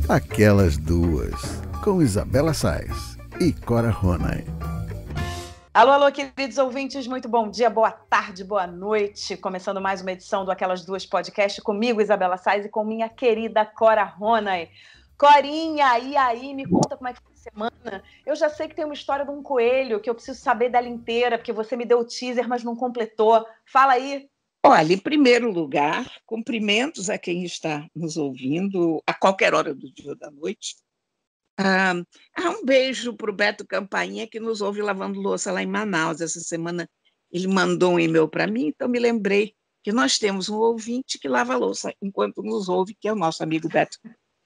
Aquelas Duas, com Isabela Sais e Cora Ronay. Alô, alô, queridos ouvintes, muito bom dia, boa tarde, boa noite. Começando mais uma edição do Aquelas Duas Podcast comigo, Isabela Sais, e com minha querida Cora Ronay. Corinha, e aí, me conta como é que foi a semana. Eu já sei que tem uma história de um coelho, que eu preciso saber dela inteira, porque você me deu o teaser, mas não completou. Fala aí. Olha, em primeiro lugar, cumprimentos a quem está nos ouvindo a qualquer hora do dia ou da noite. Um beijo para o Beto Campainha, que nos ouve lavando louça lá em Manaus. Essa semana ele mandou um e-mail para mim, então me lembrei que nós temos um ouvinte que lava louça enquanto nos ouve, que é o nosso amigo Beto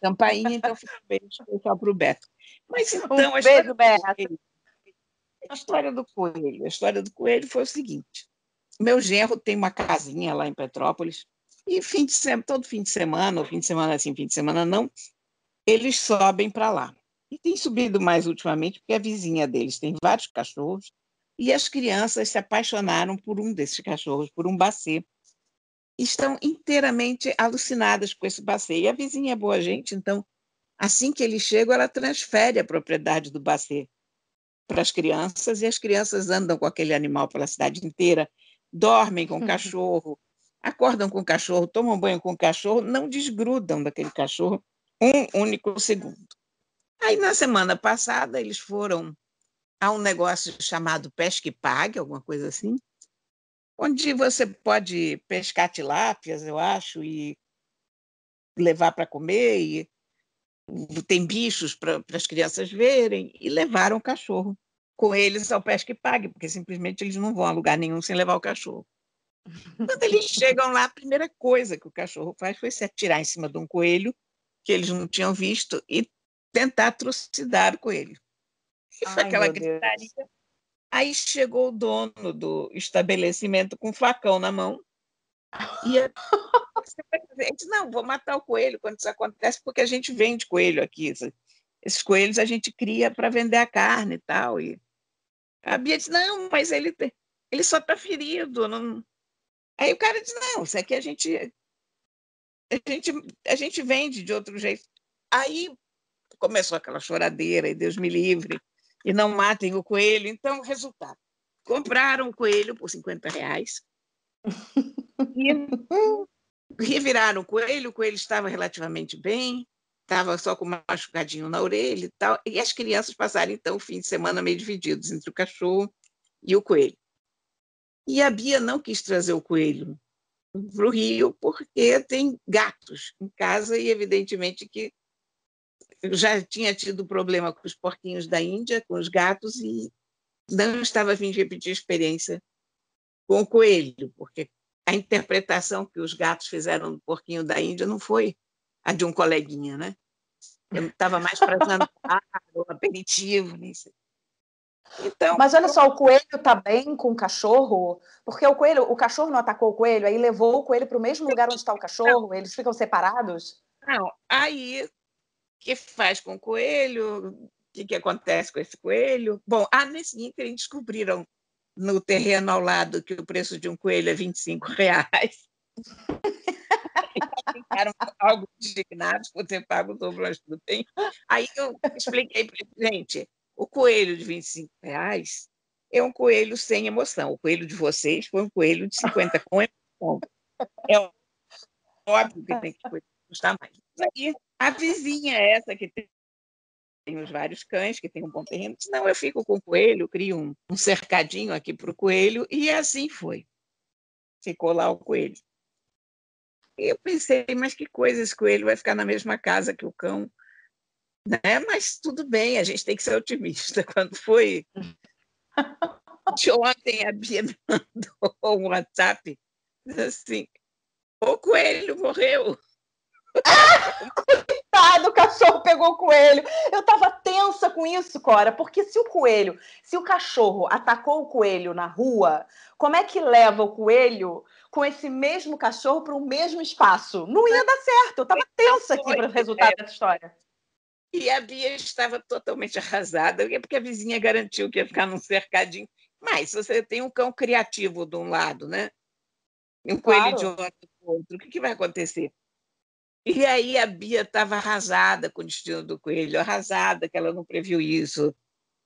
Campainha, então fica um beijo especial para o Beto. Mas então, beijo, Beto. A história do coelho foi o seguinte. Meu genro tem uma casinha lá em Petrópolis e todo fim de semana, ou fim de semana sim, fim de semana não, eles sobem para lá. E tem subido mais ultimamente porque a vizinha deles tem vários cachorros e as crianças se apaixonaram por um desses cachorros, por um Basset. Estão inteiramente alucinadas com esse Basset. E a vizinha é boa gente, então, assim que eles chegam, ela transfere a propriedade do Basset para as crianças, e as crianças andam com aquele animal pela cidade inteira, dormem com o cachorro, acordam com o cachorro, tomam banho com o cachorro, não desgrudam daquele cachorro um único segundo. Aí, na semana passada, eles foram a um negócio chamado Pesca e Pague, alguma coisa assim, onde você pode pescar tilápias, eu acho, e levar para comer, e tem bichos para as crianças verem, e levaram o cachorro com eles ao Pesca e Pague, porque simplesmente eles não vão a lugar nenhum sem levar o cachorro. Quando eles chegam lá, a primeira coisa que o cachorro faz foi se atirar em cima de um coelho que eles não tinham visto e tentar trucidar o coelho. E foi aquela gritaria. Aí chegou o dono do estabelecimento com um facão na mão e ele disse, não, vou matar o coelho quando isso acontece, porque a gente vende coelho aqui. Esses coelhos a gente cria para vender a carne e tal. E a Bia disse, não, mas ele só está ferido. Não... Aí o cara disse, não, isso aqui a gente vende de outro jeito. Aí começou aquela choradeira, e Deus me livre, e não matem o coelho. Então, resultado, compraram o coelho por R$ 50 e reviraram o coelho estava relativamente bem, estava só com um machucadinho na orelha e tal, e as crianças passaram, então, o fim de semana meio divididos entre o cachorro e o coelho. E a Bia não quis trazer o coelho para o Rio porque tem gatos em casa e, evidentemente, que já tinha tido problema com os porquinhos da Índia, com os gatos, e não estava a fim de repetir a experiência com o coelho, porque a interpretação que os gatos fizeram do porquinho da Índia não foi a de um coleguinha, né? Eu estava mais para jantar, ou aperitivo, nem sei. Então, mas olha só, o coelho está bem com o cachorro? Porque o cachorro não atacou o coelho, aí levou o coelho para o mesmo lugar onde está o cachorro, eles ficam separados? Não, aí, o que faz com o coelho? O que acontece com esse coelho? Bom, nesse ínterim descobriram no terreno ao lado que o preço de um coelho é R$ 25. Ficaram algo indignados por ter pago o dobro, mas tudo bem. Aí eu expliquei para eles, gente, o coelho de R$ 25 é um coelho sem emoção. O coelho de vocês foi um coelho de 50 com emoção. É óbvio que tem que custar mais. Aí a vizinha, essa que tem os vários cães, que tem um bom terreno, disse, não, eu fico com o coelho, crio um cercadinho aqui para o coelho, e assim foi. Ficou lá o coelho. E eu pensei, mas que coisa, esse coelho vai ficar na mesma casa que o cão, né? Mas tudo bem, a gente tem que ser otimista. Quando foi de ontem, a Bia me mandou um WhatsApp, assim, o coelho morreu. O cachorro pegou o coelho. Eu tava tensa com isso, Cora, porque se o cachorro atacou o coelho na rua, como é que leva o coelho com esse mesmo cachorro para o mesmo espaço? Não ia dar certo. Eu tava tensa aqui para o resultado dessa história. E a Bia estava totalmente arrasada, porque a vizinha garantiu que ia ficar num cercadinho. Mas se você tem um cão criativo de um lado, né? E um coelho de outro, o que vai acontecer? E aí a Bia estava arrasada com o destino do coelho, arrasada que ela não previu isso.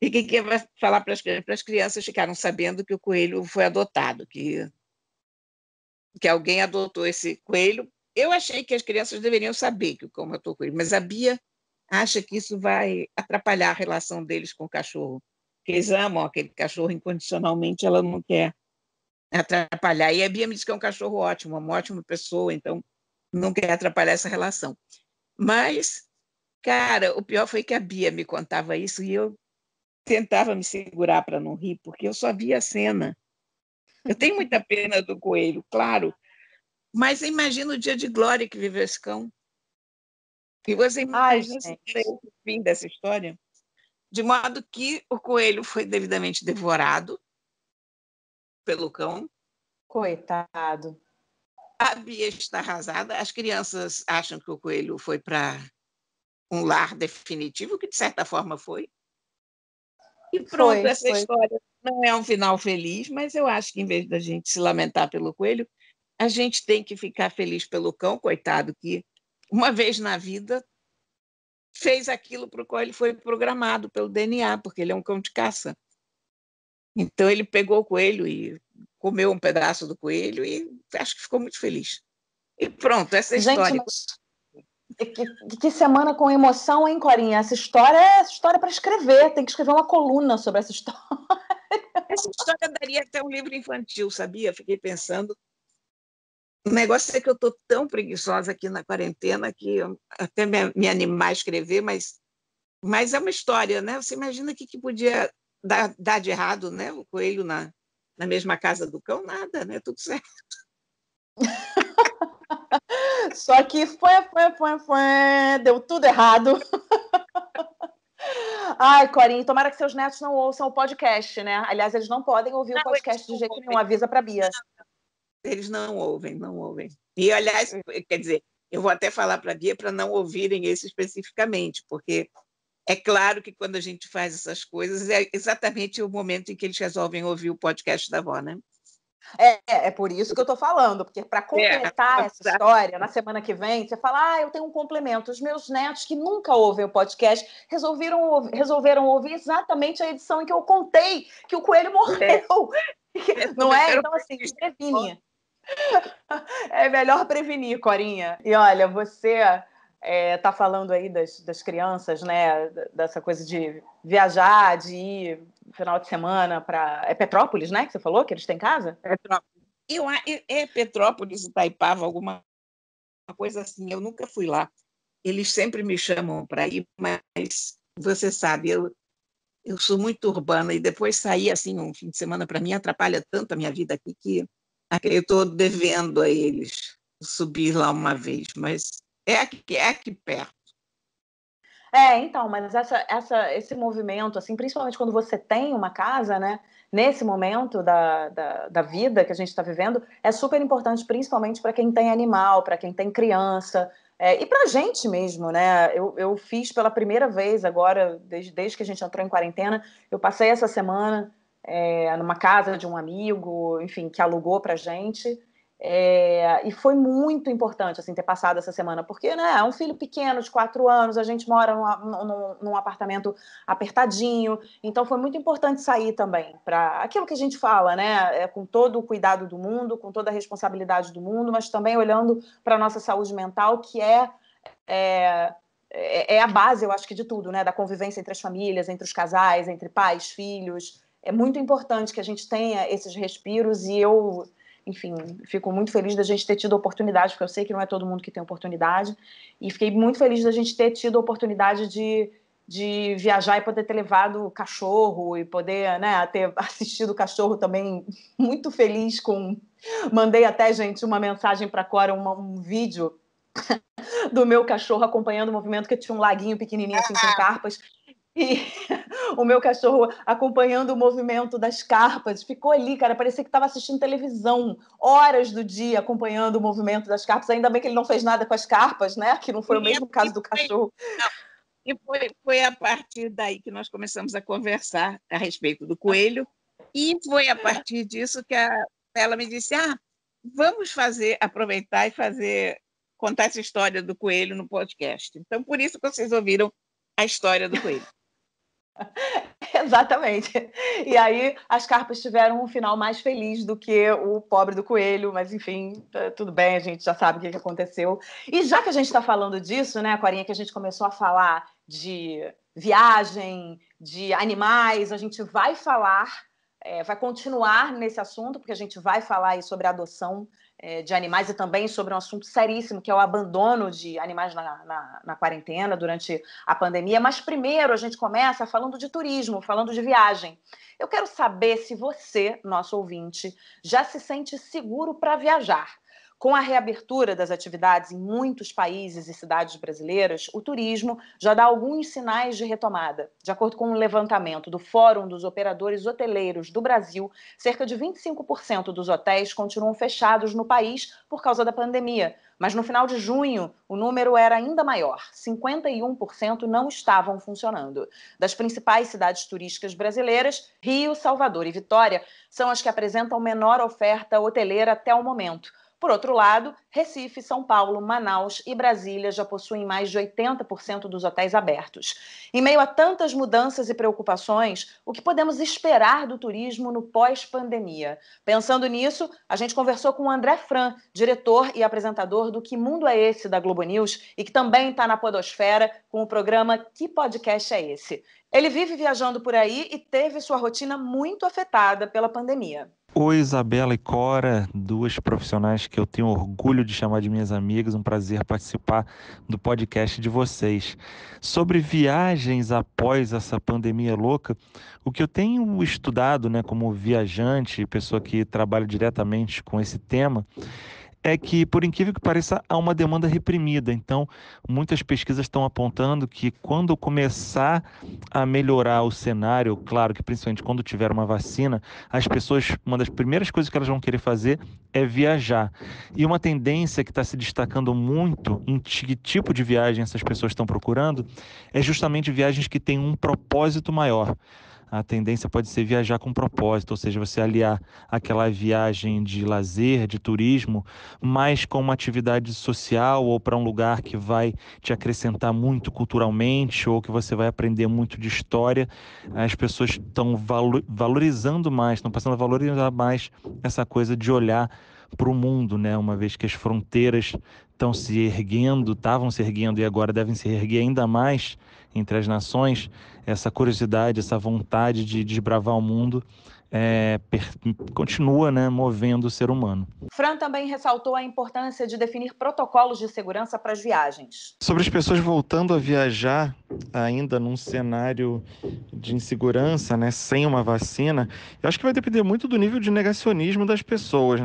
E que vai falar para as crianças ficaram sabendo que o coelho foi adotado, que alguém adotou esse coelho. Eu achei que as crianças deveriam saber que o cão matou o coelho, mas a Bia acha que isso vai atrapalhar a relação deles com o cachorro, que eles amam aquele cachorro incondicionalmente, ela não quer atrapalhar. E a Bia me disse que é um cachorro ótimo, uma ótima pessoa, então não quer atrapalhar essa relação. Mas, cara, o pior foi que a Bia me contava isso e eu tentava me segurar para não rir, porque eu só via a cena. Eu tenho muita pena do coelho, claro, mas imagina o dia de glória que viveu esse cão. E você Ai, imagina se gente, o fim dessa história? De modo que o coelho foi devidamente devorado pelo cão. coitado. A Bia está arrasada. As crianças acham que o coelho foi para um lar definitivo, que de certa forma foi. E pronto, essa Foi. história não é um final feliz, mas eu acho que em vez da gente se lamentar pelo coelho, a gente tem que ficar feliz pelo cão, coitado, que uma vez na vida fez aquilo para o qual ele foi programado pelo DNA, porque ele é um cão de caça. Então ele pegou o coelho e comeu um pedaço do coelho e acho que ficou muito feliz. E pronto, essa Gente, história. mas que semana com emoção, hein, Corinha? Essa história para escrever. Tem que escrever uma coluna sobre essa história. Essa história daria até um livro infantil, sabia? Fiquei pensando. O negócio é que eu estou tão preguiçosa aqui na quarentena que eu até me animar a escrever, mas é uma história, né? Você imagina o que podia dar de errado, né? O coelho na mesma casa do cão? Nada, né? Tudo certo. Só que deu tudo errado. Ai, Corinha, tomara que seus netos não ouçam o podcast, né? Aliás, eles não podem ouvir o Não, eles podcast de não jeito nenhum. ouvem. Avisa para Bia. Eles não ouvem, não ouvem. E, aliás, quer dizer, eu vou até falar para a Bia para não ouvirem esse especificamente, porque é claro que quando a gente faz essas coisas é exatamente o momento em que eles resolvem ouvir o podcast da avó, né? É por isso que eu estou falando, porque para É, completar essa história, na semana que vem, você fala: eu tenho um complemento. Os meus netos que nunca ouvem o podcast resolveram ouvir exatamente a edição em que eu contei que o coelho morreu. Não é? Então, assim, previne. É melhor prevenir, Corinha. E olha, você está falando aí das crianças, né? Dessa coisa de viajar, de ir no final de semana para. É Petrópolis, né? Que você falou que eles têm casa? Petrópolis. É Petrópolis, Itaipava, alguma coisa assim. Eu nunca fui lá. Eles sempre me chamam para ir, mas você sabe, eu sou muito urbana e depois sair assim um fim de semana para mim atrapalha tanto a minha vida aqui que eu estou devendo a eles subir lá uma vez, mas é aqui perto. Então, mas esse movimento, assim, principalmente quando você tem uma casa, né? Nesse momento da vida que a gente está vivendo, é super importante, principalmente para quem tem animal, para quem tem criança, e para a gente mesmo, né? Eu fiz pela primeira vez agora, desde que a gente entrou em quarentena, eu passei essa semana numa casa de um amigo, enfim, que alugou para gente. E foi muito importante assim ter passado essa semana, porque né, é um filho pequeno de 4 anos, a gente mora num apartamento apertadinho, então foi muito importante sair também para aquilo que a gente fala, né, com todo o cuidado do mundo, com toda a responsabilidade do mundo, mas também olhando para a nossa saúde mental, que é a base, eu acho que de tudo, né, da convivência entre as famílias, entre os casais, entre pais, filhos. É muito importante que a gente tenha esses respiros e eu, enfim, fico muito feliz da gente ter tido a oportunidade, porque eu sei que não é todo mundo que tem oportunidade, e fiquei muito feliz da gente ter tido a oportunidade de viajar e poder ter levado o cachorro e poder, né, ter assistido o cachorro também, muito feliz com... Mandei até, gente, uma mensagem para a Cora, um vídeo do meu cachorro acompanhando o movimento, que tinha um laguinho pequenininho assim com carpas, e o meu cachorro acompanhando o movimento das carpas, ficou ali, cara, parecia que estava assistindo televisão, horas do dia acompanhando o movimento das carpas. Ainda bem que ele não fez nada com as carpas, né? Que não foi o mesmo caso do cachorro. E foi a partir daí que nós começamos a conversar a respeito do coelho, e foi a partir disso que ela me disse: vamos aproveitar e fazer contar essa história do coelho no podcast. Então, por isso que vocês ouviram a história do coelho. Exatamente. E aí as carpas tiveram um final mais feliz do que o pobre do coelho, mas enfim, tudo bem, a gente já sabe o que aconteceu. E já que a gente está falando disso, né, Corinha, que a gente começou a falar de viagem, de animais, a gente vai falar, vai continuar nesse assunto, porque a gente vai falar aí sobre a adoção de animais e também sobre um assunto seríssimo, que é o abandono de animais na quarentena durante a pandemia. Mas primeiro a gente começa falando de turismo, falando de viagem. Eu quero saber se você, nosso ouvinte, já se sente seguro para viajar. Com a reabertura das atividades em muitos países e cidades brasileiras, o turismo já dá alguns sinais de retomada. De acordo com um levantamento do Fórum dos Operadores Hoteleiros do Brasil, cerca de 25% dos hotéis continuam fechados no país por causa da pandemia. Mas no final de junho, o número era ainda maior, 51% não estavam funcionando. Das principais cidades turísticas brasileiras, Rio, Salvador e Vitória são as que apresentam menor oferta hoteleira até o momento. Por outro lado, Recife, São Paulo, Manaus e Brasília já possuem mais de 80% dos hotéis abertos. Em meio a tantas mudanças e preocupações, o que podemos esperar do turismo no pós-pandemia? Pensando nisso, a gente conversou com o André Fran, diretor e apresentador do Que Mundo é Esse? Da Globo News e que também está na podosfera com o programa Que Podcast é Esse? Ele vive viajando por aí e teve sua rotina muito afetada pela pandemia. Oi, Isabela e Cora, duas profissionais que eu tenho orgulho de chamar de minhas amigas, um prazer participar do podcast de vocês. Sobre viagens após essa pandemia louca, o que eu tenho estudado, como viajante, pessoa que trabalha diretamente com esse tema, é que, por incrível que pareça, há uma demanda reprimida. Então, muitas pesquisas estão apontando que quando começar a melhorar o cenário, claro que principalmente quando tiver uma vacina, as pessoas, uma das primeiras coisas que elas vão querer fazer é viajar. E uma tendência que está se destacando muito em que tipo de viagem essas pessoas estão procurando é justamente viagens que têm um propósito maior. A tendência pode ser viajar com propósito, ou seja, você aliar aquela viagem de lazer, de turismo, mais com uma atividade social ou para um lugar que vai te acrescentar muito culturalmente ou que você vai aprender muito de história. As pessoas estão valorizando mais, estão passando a valorizar mais essa coisa de olhar para o mundo, uma vez que as fronteiras estavam se erguendo e agora devem se erguer ainda mais entre as nações. Essa curiosidade, essa vontade de desbravar o mundo continua movendo o ser humano. Fran também ressaltou a importância de definir protocolos de segurança para as viagens. Sobre as pessoas voltando a viajar ainda num cenário de insegurança, sem uma vacina, eu acho que vai depender muito do nível de negacionismo das pessoas,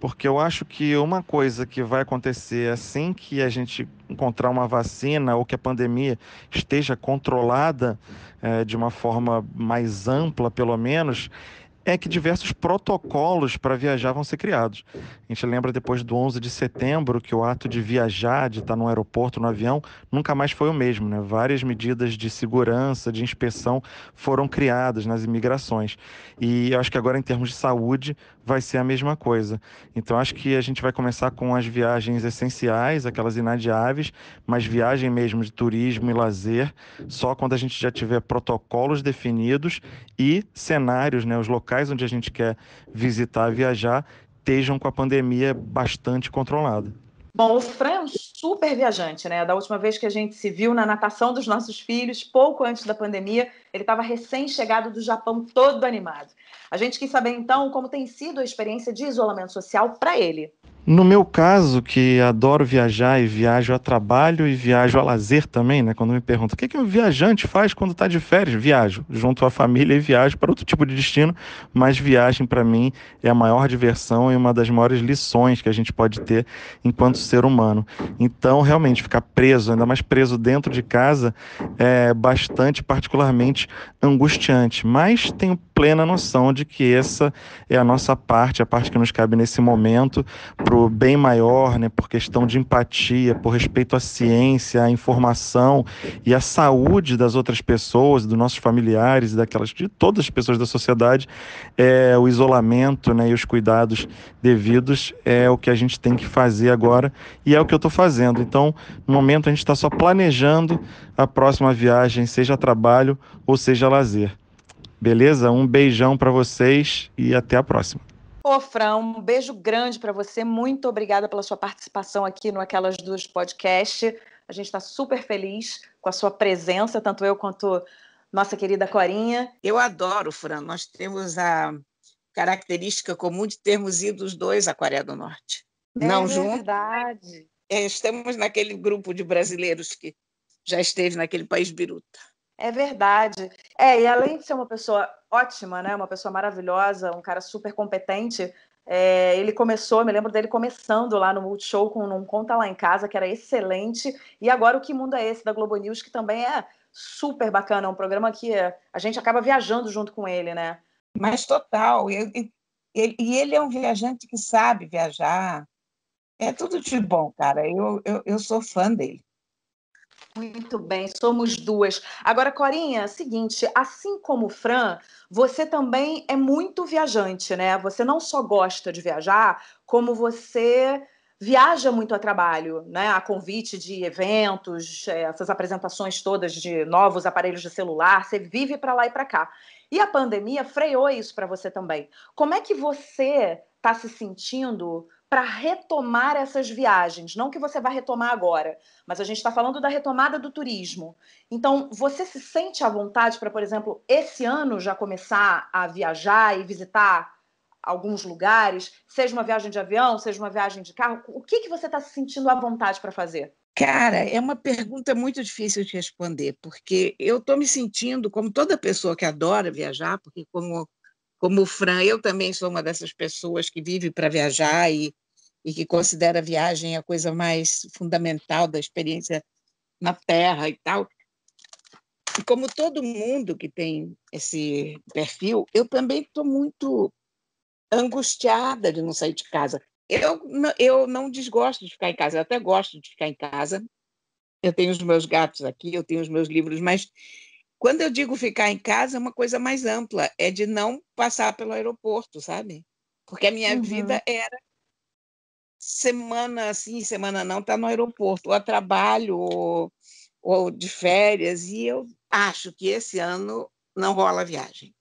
porque eu acho que uma coisa que vai acontecer assim que a gente encontrar uma vacina ou que a pandemia esteja controlada de uma forma mais ampla, pelo menos, é que diversos protocolos para viajar vão ser criados. A gente lembra depois do 11 de setembro que o ato de viajar, de estar no aeroporto, no avião, nunca mais foi o mesmo, Várias medidas de segurança, de inspeção foram criadas nas imigrações. E eu acho que agora, em termos de saúde, vai ser a mesma coisa. Então, acho que a gente vai começar com as viagens essenciais, aquelas inadiáveis, mas viagem mesmo de turismo e lazer, só quando a gente já tiver protocolos definidos e cenários, os locais onde a gente quer visitar, viajar, estejam com a pandemia bastante controlada. Bom, o Fran é um super viajante, Da última vez que a gente se viu na natação dos nossos filhos, pouco antes da pandemia, ele estava recém-chegado do Japão, todo animado. A gente quis saber, então, como tem sido a experiência de isolamento social para ele. No meu caso, que adoro viajar e viajo a trabalho e viajo a lazer também, Quando me perguntam o que um viajante faz quando está de férias, viajo junto à família e viajo para outro tipo de destino, mas viagem para mim é a maior diversão e uma das maiores lições que a gente pode ter enquanto ser humano. Então, realmente, ficar preso, ainda mais preso dentro de casa, é bastante, particularmente angustiante, mas tenho plena noção de que essa é a nossa parte, a parte que nos cabe nesse momento, para o bem maior, né, por questão de empatia, por respeito à ciência, à informação e à saúde das outras pessoas, dos nossos familiares, de todas as pessoas da sociedade, o isolamento, né, e os cuidados devidos é o que a gente tem que fazer agora e é o que eu estou fazendo. Então, no momento, a gente está só planejando a próxima viagem, seja trabalho ou seja lazer. Beleza? Um beijão para vocês e até a próxima. Ô, Fran, um beijo grande para você. Muito obrigada pela sua participação aqui no Aquelas Duas Podcast. A gente está super feliz com a sua presença, tanto eu quanto nossa querida Corinha. Eu adoro, Fran. Nós temos a característica comum de termos ido os dois à Coreia do Norte. Não juntos. Verdade. Estamos naquele grupo de brasileiros que já esteve naquele país biruta. É verdade. E além de ser uma pessoa ótima, né, uma pessoa maravilhosa, um cara super competente, ele começou, me lembro dele começando lá no Multishow com um Conta Lá em Casa, que era excelente, e agora o Que Mundo é Esse, da Globo News, que também é super bacana, é um programa que a gente acaba viajando junto com ele, né? Mas total, e ele é um viajante que sabe viajar, é tudo de bom, cara, eu sou fã dele. Muito bem, somos duas. Agora, Corinha, seguinte, assim como o Fran, você também é muito viajante, né? Você não só gosta de viajar, como você viaja muito a trabalho, né? A convite de eventos, essas apresentações todas de novos aparelhos de celular, você vive para lá e para cá. E a pandemia freou isso para você também. Como é que você está se sentindo para retomar essas viagens? Não que você vai retomar agora, mas a gente está falando da retomada do turismo. Então, você se sente à vontade para, por exemplo, esse ano já começar a viajar e visitar alguns lugares, seja uma viagem de avião, seja uma viagem de carro? O que você está se sentindo à vontade para fazer? Cara, é uma pergunta muito difícil de responder, porque eu estou me sentindo como toda pessoa que adora viajar, porque como o Fran, eu também sou uma dessas pessoas que vive para viajar e que considera a viagem a coisa mais fundamental da experiência na Terra e tal. E como todo mundo que tem esse perfil, eu também estou muito angustiada de não sair de casa. Eu não desgosto de ficar em casa, eu até gosto de ficar em casa. Eu tenho os meus gatos aqui, eu tenho os meus livros, mas quando eu digo ficar em casa, é uma coisa mais ampla, é de não passar pelo aeroporto, sabe? Porque a minha vida era semana sim, semana não, tá no aeroporto, ou a trabalho, ou de férias, e eu acho que esse ano não rola viagem.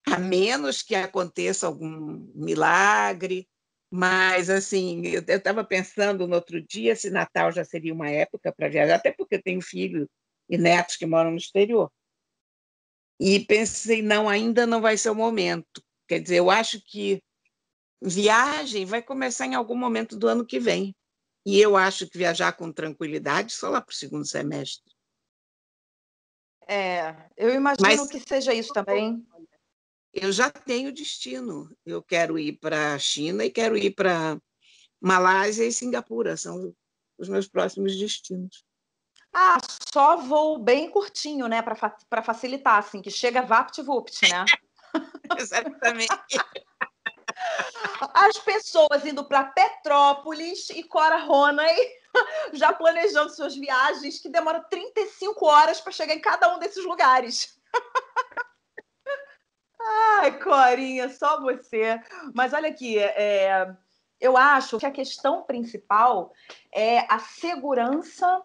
A menos que aconteça algum milagre, mas, assim, eu estava pensando no outro dia se Natal já seria uma época para viajar, até porque eu tenho filhos e netos que moram no exterior. E pensei, não, ainda não vai ser o momento. Quer dizer, eu acho que viagem vai começar em algum momento do ano que vem. E eu acho que viajar com tranquilidade só lá para o segundo semestre. Eu imagino Mas que seja isso também. eu já tenho destino. Eu quero ir para a China e quero ir para Malásia e Singapura. São os meus próximos destinos. Só voo bem curtinho, né? Para facilitar, assim, que chega vapt-vupt, né? Exatamente. As pessoas indo para Petrópolis e Cora Ronay já planejando suas viagens, que demoram 35 horas para chegar em cada um desses lugares. Ai, Corinha, só você. Mas olha aqui, eu acho que a questão principal é a segurança,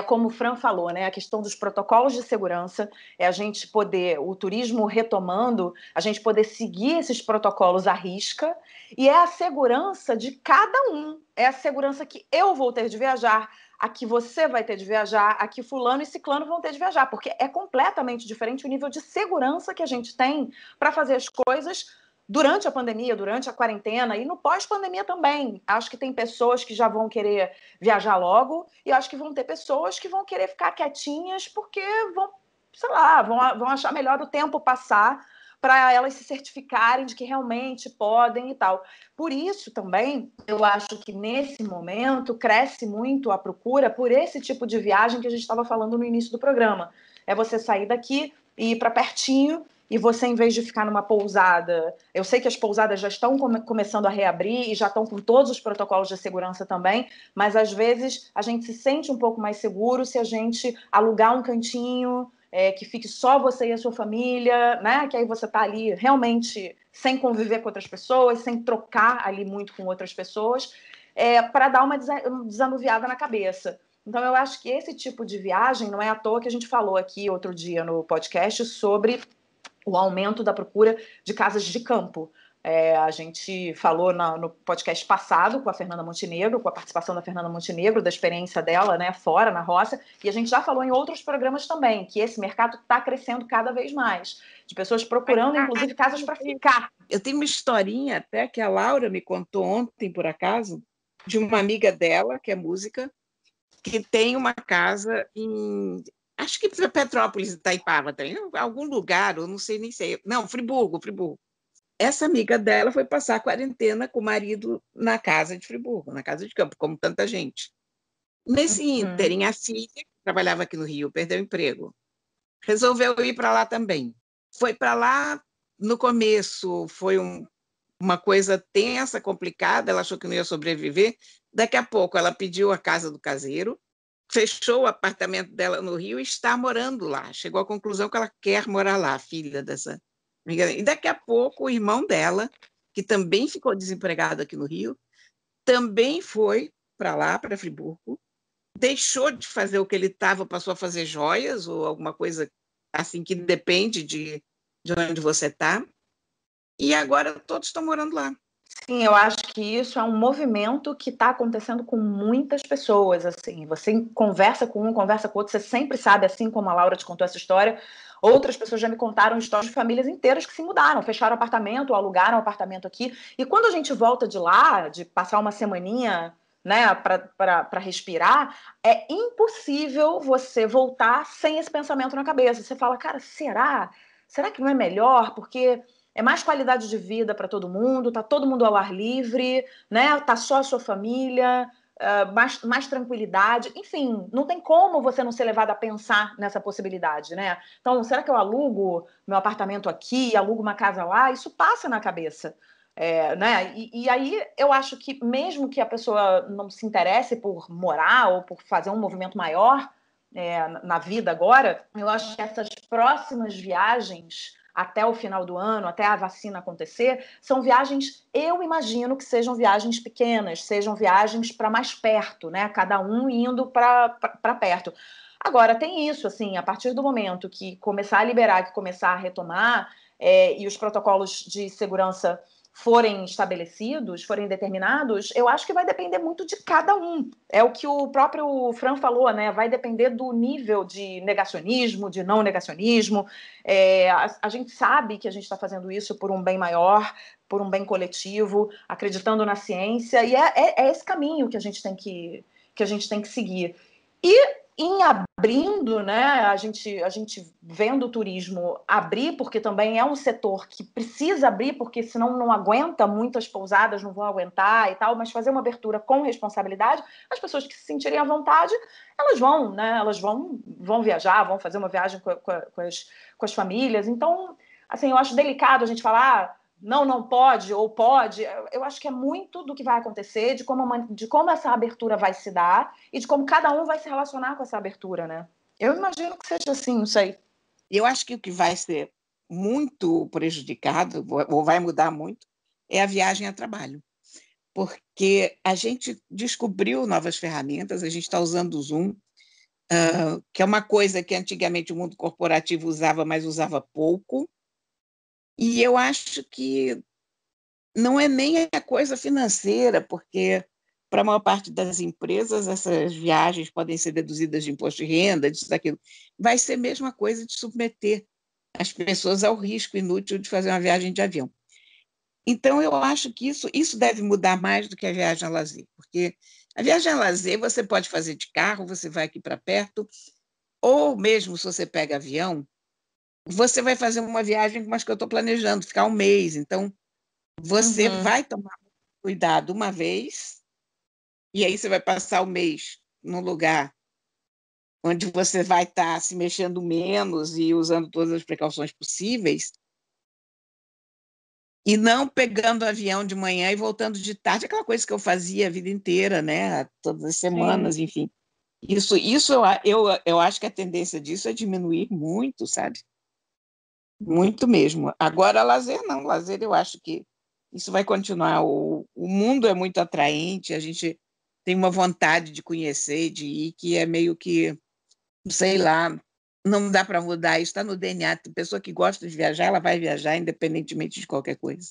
como o Fran falou, né? A questão dos protocolos de segurança, a gente poder, o turismo retomando, a gente poder seguir esses protocolos à risca, e é a segurança de cada um, é a segurança que eu vou ter de viajar, a que você vai ter de viajar, a que fulano e ciclano vão ter de viajar, porque é completamente diferente o nível de segurança que a gente tem para fazer as coisas durante a pandemia, durante a quarentena e no pós-pandemia também. Acho que tem pessoas que já vão querer viajar logo e acho que vão ter pessoas que vão querer ficar quietinhas porque vão, sei lá, vão achar melhor o tempo passar para elas se certificarem de que realmente podem e tal. Por isso também, eu acho que nesse momento cresce muito a procura por esse tipo de viagem que a gente estava falando no início do programa. É você sair daqui e ir para pertinho e você, em vez de ficar numa pousada, eu sei que as pousadas já estão começando a reabrir e já estão com todos os protocolos de segurança também, mas às vezes a gente se sente um pouco mais seguro se a gente alugar um cantinho, que fique só você e a sua família, né? Que aí você está ali realmente sem conviver com outras pessoas, sem trocar ali muito com outras pessoas, para dar uma desanuviada na cabeça. Então, eu acho que esse tipo de viagem, não é à toa que a gente falou aqui outro dia no podcast sobre o aumento da procura de casas de campo. A gente falou no podcast passado com a Fernanda Montenegro, com a participação da Fernanda Montenegro, da experiência dela, né, fora, na roça, e a gente já falou em outros programas também, que esse mercado está crescendo cada vez mais, de pessoas procurando, inclusive, casas para ficar. Eu tenho uma historinha até que a Laura me contou ontem, por acaso, de uma amiga dela, que é música, que tem uma casa em... Acho que Petrópolis, Itaipava, tem algum lugar, eu não sei nem sei. Não, Friburgo. Essa amiga dela foi passar a quarentena com o marido na casa de Friburgo, na casa de campo, como tanta gente. Nesse ínterim, a filha, que trabalhava aqui no Rio, perdeu o emprego. Resolveu ir para lá também. Foi para lá, no começo, foi uma coisa tensa, complicada, ela achou que não ia sobreviver. Daqui a pouco, ela pediu a casa do caseiro, fechou o apartamento dela no Rio e está morando lá. Chegou à conclusão que ela quer morar lá, a filha dessa amiga. E daqui a pouco, o irmão dela, que também ficou desempregado aqui no Rio, também foi para lá, para Friburgo, deixou de fazer o que ele estava, passou a fazer joias ou alguma coisa assim que depende de onde você está, e agora todos estão morando lá. Sim, eu acho que isso é um movimento que está acontecendo com muitas pessoas, assim, você conversa com um, conversa com outro, você sempre sabe, assim como a Laura te contou essa história, outras pessoas já me contaram histórias de famílias inteiras que se mudaram, fecharam apartamento, alugaram apartamento aqui, e quando a gente volta de lá, de passar uma semaninha, né, para respirar, é impossível você voltar sem esse pensamento na cabeça. Você fala, cara, será que não é melhor? Porque é mais qualidade de vida para todo mundo, tá todo mundo ao ar livre, né? Tá só a sua família, mais tranquilidade. Enfim, não tem como você não ser levado a pensar nessa possibilidade, né? Então, será que eu alugo meu apartamento aqui, alugo uma casa lá? Isso passa na cabeça. Né? E aí eu acho que mesmo que a pessoa não se interesse por morar ou por fazer um movimento maior na vida agora, eu acho que essas próximas viagens até o final do ano, até a vacina acontecer, são viagens, eu imagino que sejam viagens pequenas, sejam viagens para mais perto, né? Cada um indo para perto. Agora, tem isso, assim, a partir do momento que começar a liberar, que começar a retomar, e os protocolos de segurança forem estabelecidos, forem determinados, eu acho que vai depender muito de cada um. É o que o próprio Fran falou, né? Vai depender do nível de negacionismo, de não negacionismo. A gente sabe que a gente está fazendo isso por um bem maior, por um bem coletivo, acreditando na ciência, e é esse caminho que a gente tem que seguir. E em abrindo, né, a gente vendo o turismo abrir, porque também é um setor que precisa abrir, porque senão não aguenta, muitas pousadas não vão aguentar e tal, mas fazer uma abertura com responsabilidade, as pessoas que se sentirem à vontade, elas vão, né, elas vão viajar, vão fazer uma viagem com as famílias. Então, assim, eu acho delicado a gente falar não pode ou pode. Eu acho que é muito do que vai acontecer, de como essa abertura vai se dar e de como cada um vai se relacionar com essa abertura, né? Eu imagino que seja assim, não sei. Eu acho que o que vai ser muito prejudicado, ou vai mudar muito, é a viagem a trabalho. Porque a gente descobriu novas ferramentas, a gente está usando o Zoom, que é uma coisa que antigamente o mundo corporativo usava, mas usava pouco. E eu acho que não é nem a coisa financeira, porque para a maior parte das empresas essas viagens podem ser deduzidas de imposto de renda, disso, daquilo. Vai ser a mesma coisa de submeter as pessoas ao risco inútil de fazer uma viagem de avião. Então, eu acho que isso deve mudar mais do que a viagem a lazer, porque a viagem a lazer você pode fazer de carro, você vai aqui para perto, ou mesmo se você pega avião, você vai fazer uma viagem como as que eu estou planejando, ficar um mês. Então, você vai tomar cuidado uma vez, e aí você vai passar o mês num lugar onde você vai estar se mexendo menos e usando todas as precauções possíveis, E não pegando avião de manhã e voltando de tarde, aquela coisa que eu fazia a vida inteira, né? Todas as semanas, enfim. Isso eu acho que a tendência disso é diminuir muito, sabe? Muito mesmo. Agora, lazer não, lazer eu acho que isso vai continuar. O mundo é muito atraente, a gente tem uma vontade de conhecer, de ir, que é meio que, sei lá, não dá para mudar, isso está no DNA. A pessoa que gosta de viajar, ela vai viajar independentemente de qualquer coisa.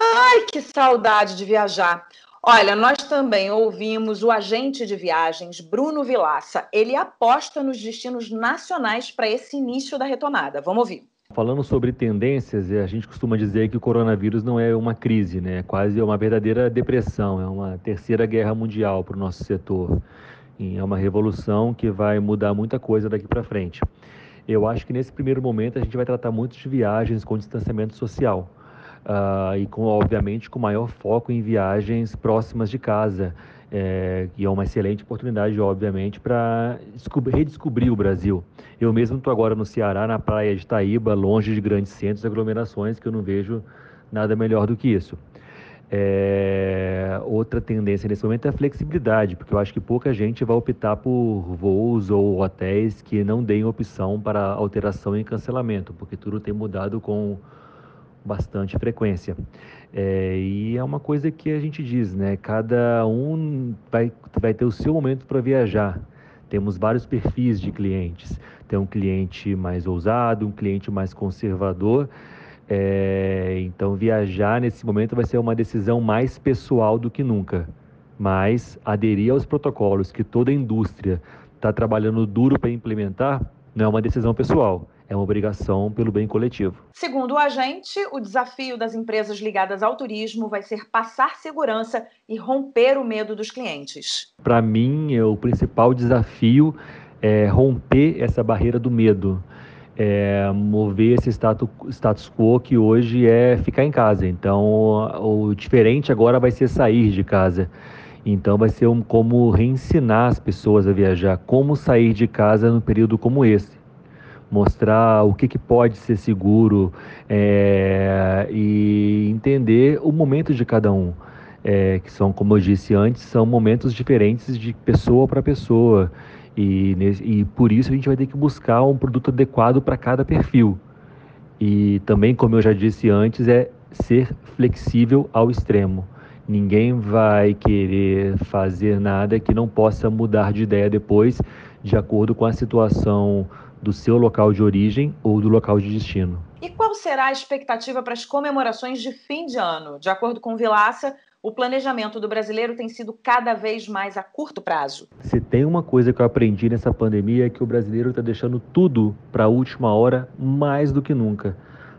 Ai, que saudade de viajar. Olha, nós também ouvimos o agente de viagens, Bruno Vilaça. Ele aposta nos destinos nacionais para esse início da retomada. Vamos ouvir. Falando sobre tendências, a gente costuma dizer que o coronavírus não é uma crise, né? É quase uma verdadeira depressão, é uma terceira guerra mundial para o nosso setor. E é uma revolução que vai mudar muita coisa daqui para frente. Eu acho que nesse primeiro momento a gente vai tratar muito de viagens com distanciamento social. E obviamente com maior foco em viagens próximas de casa, que é uma excelente oportunidade, obviamente, para redescobrir o Brasil. Eu mesmo estou agora no Ceará, na praia de Itaíba, longe de grandes centros e aglomerações, que eu não vejo nada melhor do que isso. Outra tendência nesse momento é a flexibilidade, porque eu acho que pouca gente vai optar por voos ou hotéis que não deem opção para alteração e cancelamento, porque tudo tem mudado com bastante frequência. E é uma coisa que a gente diz, né? Cada um vai ter o seu momento para viajar. Temos vários perfis de clientes. Tem um cliente mais ousado, um cliente mais conservador. Então, viajar nesse momento vai ser uma decisão mais pessoal do que nunca. Mas aderir aos protocolos que toda a indústria está trabalhando duro para implementar não é uma decisão pessoal. É uma obrigação pelo bem coletivo. Segundo o agente, o desafio das empresas ligadas ao turismo vai ser passar segurança e romper o medo dos clientes. Para mim, o principal desafio é romper essa barreira do medo. Mover esse status quo que hoje é ficar em casa. Então, o diferente agora vai ser sair de casa. Então, vai ser como reensinar as pessoas a viajar, como sair de casa num período como esse. Mostrar o que pode ser seguro e entender o momento de cada um, que são, como eu disse antes, são momentos diferentes de pessoa para pessoa e por isso a gente vai ter que buscar um produto adequado para cada perfil. E também, como eu já disse antes, é ser flexível ao extremo. Ninguém vai querer fazer nada que não possa mudar de ideia depois, de acordo com a situação do seu local de origem ou do local de destino. E qual será a expectativa para as comemorações de fim de ano? De acordo com Vilaça, o planejamento do brasileiro tem sido cada vez mais a curto prazo. Se tem uma coisa que eu aprendi nessa pandemia é que o brasileiro está deixando tudo para a última hora mais do que nunca.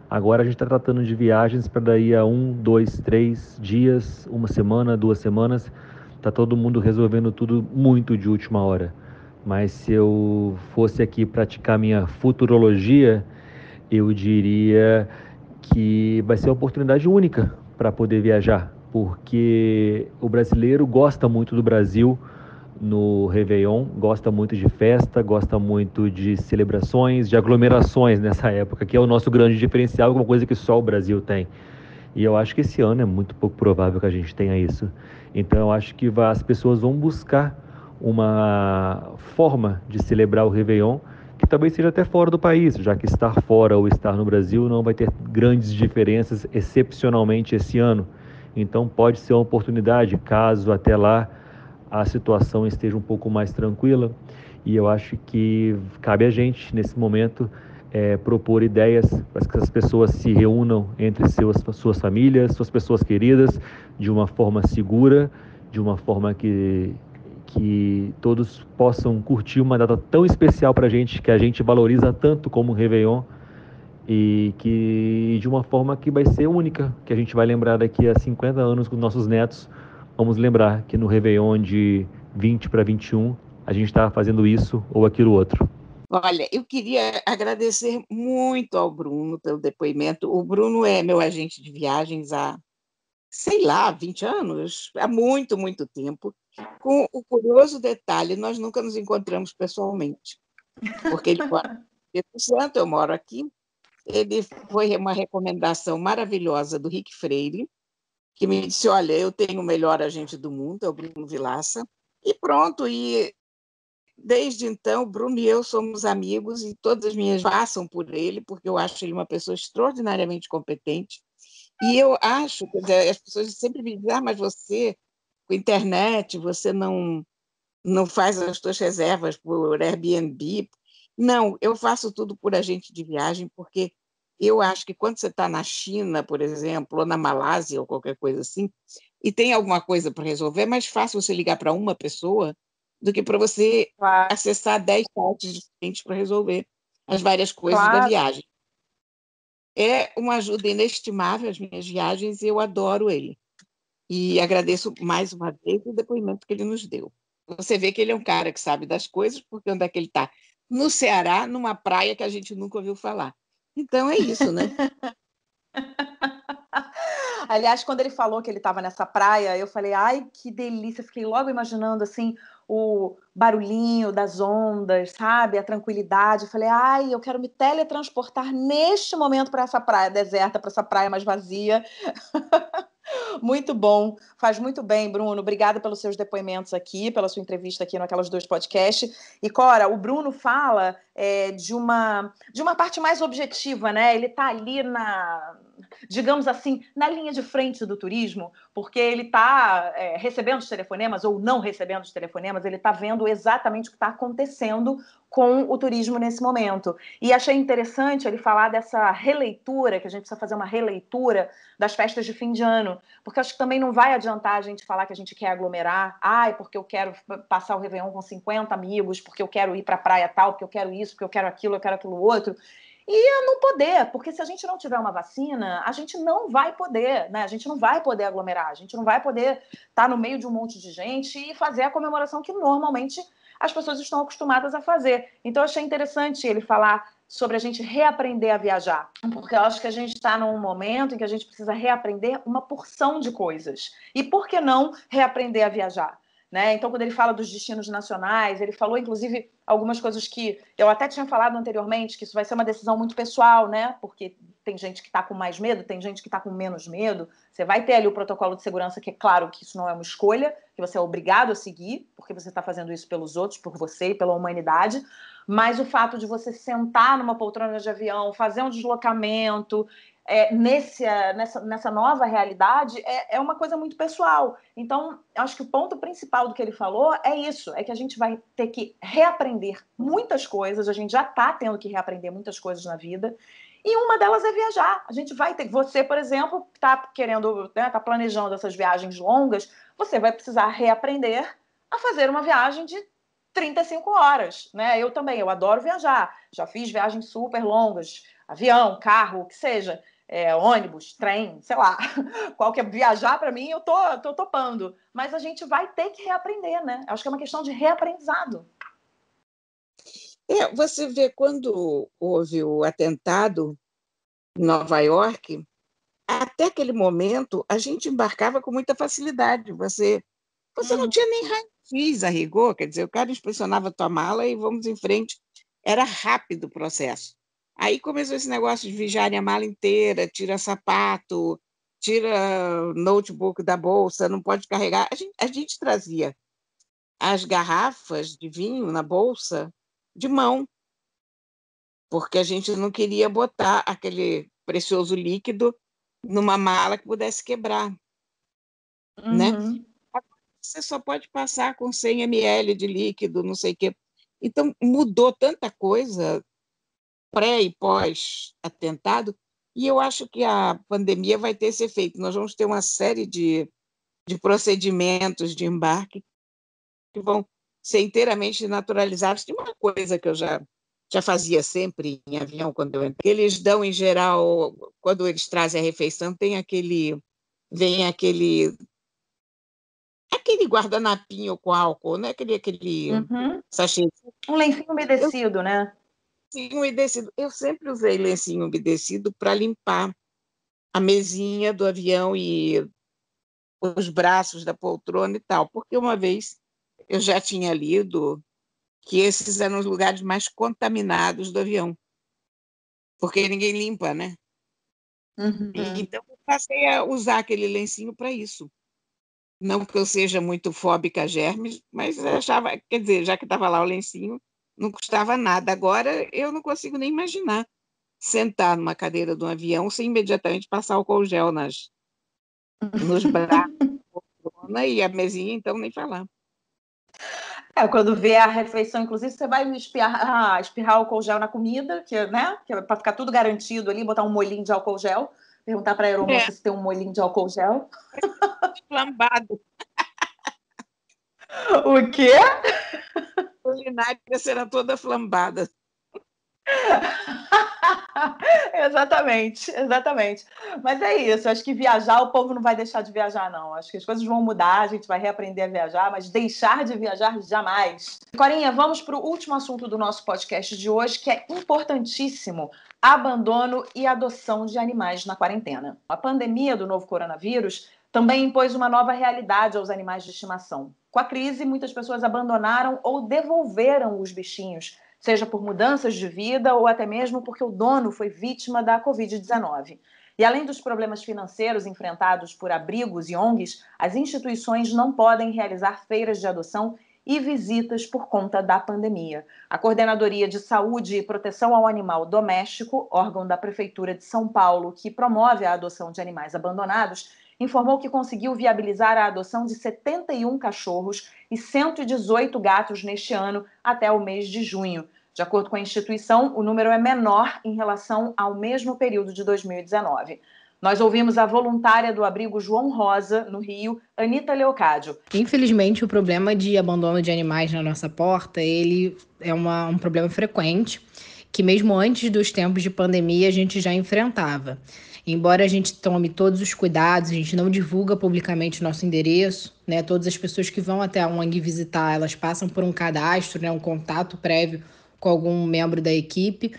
Agora a gente está tratando de viagens para daí a 1, 2, 3 dias, uma semana, 2 semanas. Está todo mundo resolvendo tudo muito de última hora. Mas se eu fosse aqui praticar minha futurologia, eu diria que vai ser uma oportunidade única para poder viajar, porque o brasileiro gosta muito do Brasil no Réveillon, gosta muito de festa, gosta muito de celebrações, de aglomerações nessa época, que é o nosso grande diferencial, uma coisa que só o Brasil tem. E eu acho que esse ano é muito pouco provável que a gente tenha isso. Então eu acho que as pessoas vão buscar uma forma de celebrar o Réveillon que talvez seja até fora do país, já que estar fora ou estar no Brasil não vai ter grandes diferenças, excepcionalmente esse ano. Então pode ser uma oportunidade, caso até lá a situação esteja um pouco mais tranquila. E eu acho que cabe a gente, nesse momento, propor ideias para que as pessoas se reúnam entre suas famílias, suas pessoas queridas, de uma forma segura, de uma forma que todos possam curtir uma data tão especial para a gente, que a gente valoriza tanto como o Réveillon, e que de uma forma que vai ser única, que a gente vai lembrar daqui a 50 anos com nossos netos. Vamos lembrar que no Réveillon de 20 para 21, a gente estava fazendo isso ou aquilo outro. Olha, eu queria agradecer muito ao Bruno pelo depoimento. O Bruno é meu agente de viagens há, sei lá, 20 anos, há muito, muito tempo. Com o curioso detalhe, nós nunca nos encontramos pessoalmente, porque ele mora no Espírito Santo, eu moro aqui, Ele foi uma recomendação maravilhosa do Rick Freire, que me disse, olha, eu tenho o melhor agente do mundo, é o Bruno Vilaça, e pronto, e desde então, o Bruno e eu somos amigos e todas as minhas passam por ele, porque eu acho ele uma pessoa extraordinariamente competente. E eu acho, quer dizer, as pessoas sempre me dizem, mas você, com internet, você não faz as suas reservas por Airbnb. Não, eu faço tudo por agente de viagem, porque eu acho que quando você está na China, por exemplo, ou na Malásia, ou qualquer coisa assim, e tem alguma coisa para resolver, é mais fácil você ligar para uma pessoa do que para você Claro, acessar 10 sites diferentes para resolver as várias coisas da claro. viagem. É uma ajuda inestimável as minhas viagens e eu adoro ele. E agradeço mais uma vez o depoimento que ele nos deu. Você vê que ele é um cara que sabe das coisas, porque onde é que ele está? No Ceará, numa praia que a gente nunca ouviu falar. Então é isso, né? Aliás, quando ele falou que ele estava nessa praia, eu falei, ai, que delícia. Fiquei logo imaginando assim o barulhinho das ondas, sabe? A tranquilidade. Eu falei, ai, eu quero me teletransportar neste momento para essa praia deserta, para essa praia mais vazia. Muito bom, faz muito bem, Bruno. Obrigada pelos seus depoimentos aqui, pela sua entrevista aqui no Aquelas Duas Podcast. E, Cora, o Bruno fala de uma parte mais objetiva, né? Ele está ali digamos assim, na linha de frente do turismo, porque ele está recebendo os telefonemas ou não recebendo os telefonemas, ele está vendo exatamente o que está acontecendo com o turismo nesse momento. E achei interessante ele falar dessa releitura, que a gente precisa fazer uma releitura das festas de fim de ano, porque acho que também não vai adiantar a gente falar que a gente quer aglomerar, porque eu quero passar o Réveillon com 50 amigos, porque eu quero ir para a praia tal, porque eu quero isso, porque eu quero aquilo outro, e não poder, porque se a gente não tiver uma vacina, a gente não vai poder, né? A gente não vai poder aglomerar, a gente não vai poder estar no meio de um monte de gente e fazer a comemoração que normalmente as pessoas estão acostumadas a fazer. Então, eu achei interessante ele falar sobre a gente reaprender a viajar, porque eu acho que a gente está num momento em que a gente precisa reaprender uma porção de coisas. E por que não reaprender a viajar? Né? Então, quando ele fala dos destinos nacionais, ele falou, inclusive, algumas coisas que eu até tinha falado anteriormente, que isso vai ser uma decisão muito pessoal, né? Porque tem gente que está com mais medo, tem gente que está com menos medo. Você vai ter ali o protocolo de segurança, que é claro que isso não é uma escolha, que você é obrigado a seguir, porque você está fazendo isso pelos outros, por você e pela humanidade. Mas o fato de você sentar numa poltrona de avião, fazer um deslocamento, nessa nova realidade, é uma coisa muito pessoal. Então, acho que o ponto principal do que ele falou é isso, é que a gente vai ter que reaprender muitas coisas, a gente já está tendo que reaprender muitas coisas na vida, e uma delas é viajar. A gente vai ter, você, por exemplo, está querendo, né, tá planejando essas viagens longas, você vai precisar reaprender a fazer uma viagem de 35 horas, né? Eu também, eu adoro viajar, já fiz viagens super longas, avião, carro, o que seja, ônibus, trem, sei lá, qualquer viajar para mim eu tô topando, mas a gente vai ter que reaprender, né? Acho que é uma questão de reaprendizado. Você vê, quando houve o atentado em Nova York, até aquele momento a gente embarcava com muita facilidade. Você não tinha nem raio-x a rigor, quer dizer, o cara inspecionava a tua mala e vamos em frente. Era rápido o processo. Aí começou esse negócio de vigiarem a mala inteira, tira sapato, tira notebook da bolsa, não pode carregar. A gente trazia as garrafas de vinho na bolsa de mão, porque a gente não queria botar aquele precioso líquido numa mala que pudesse quebrar, né? Você só pode passar com 100 ml de líquido, não sei o quê. Então, mudou tanta coisa pré e pós-atentado, e eu acho que a pandemia vai ter esse efeito. Nós vamos ter uma série de procedimentos de embarque que vão ser inteiramente naturalizados. Tem uma coisa que eu já fazia sempre em avião, quando eu entrei. Eles dão, em geral, quando eles trazem a refeição, vem aquele guardanapinho com álcool, né? Aquele sachê. Um lencinho umedecido, né? Lencinho umedecido. Eu sempre usei lencinho umedecido para limpar a mesinha do avião e os braços da poltrona e tal, porque uma vez eu já tinha lido que esses eram os lugares mais contaminados do avião. porque ninguém limpa, né? Uhum. Então, eu passei a usar aquele lencinho para isso. Não que eu seja muito fóbica a germes, mas eu achava, quer dizer, já que estava lá o lencinho, não custava nada. Agora, eu não consigo nem imaginar sentar numa cadeira de um avião sem imediatamente passar álcool gel nos braços, e a mesinha, então, nem falar. Quando vê a refeição, inclusive, você vai espirrar álcool gel na comida, né? Que é para ficar tudo garantido ali, botar um molhinho de álcool gel, perguntar para a aeromoça se tem um molhinho de álcool gel. Flambado. O quê? A culinária será toda flambada. Exatamente. Mas é isso, acho que viajar, o povo não vai deixar de viajar, não. Acho que as coisas vão mudar, a gente vai reaprender a viajar, mas deixar de viajar jamais. Corinha, vamos para o último assunto do nosso podcast de hoje, que é importantíssimo: abandono e adoção de animais na quarentena. A pandemia do novo coronavírus também impôs uma nova realidade aos animais de estimação. Com a crise, muitas pessoas abandonaram ou devolveram os bichinhos, seja por mudanças de vida ou até mesmo porque o dono foi vítima da Covid-19. E além dos problemas financeiros enfrentados por abrigos e ONGs, as instituições não podem realizar feiras de adoção e visitas por conta da pandemia. A Coordenadoria de Saúde e Proteção ao Animal Doméstico, órgão da Prefeitura de São Paulo que promove a adoção de animais abandonados, informou que conseguiu viabilizar a adoção de 71 cachorros e 118 gatos neste ano até o mês de junho. De acordo com a instituição, o número é menor em relação ao mesmo período de 2019. Nós ouvimos a voluntária do abrigo João Rosa, no Rio, Anita Leocádio. Infelizmente, o problema de abandono de animais na nossa porta, ele é um problema frequente, que mesmo antes dos tempos de pandemia a gente já enfrentava. Embora a gente tome todos os cuidados, a gente não divulga publicamente o nosso endereço, né? Todas as pessoas que vão até a ONG visitar, elas passam por um cadastro, né? Um contato prévio com algum membro da equipe,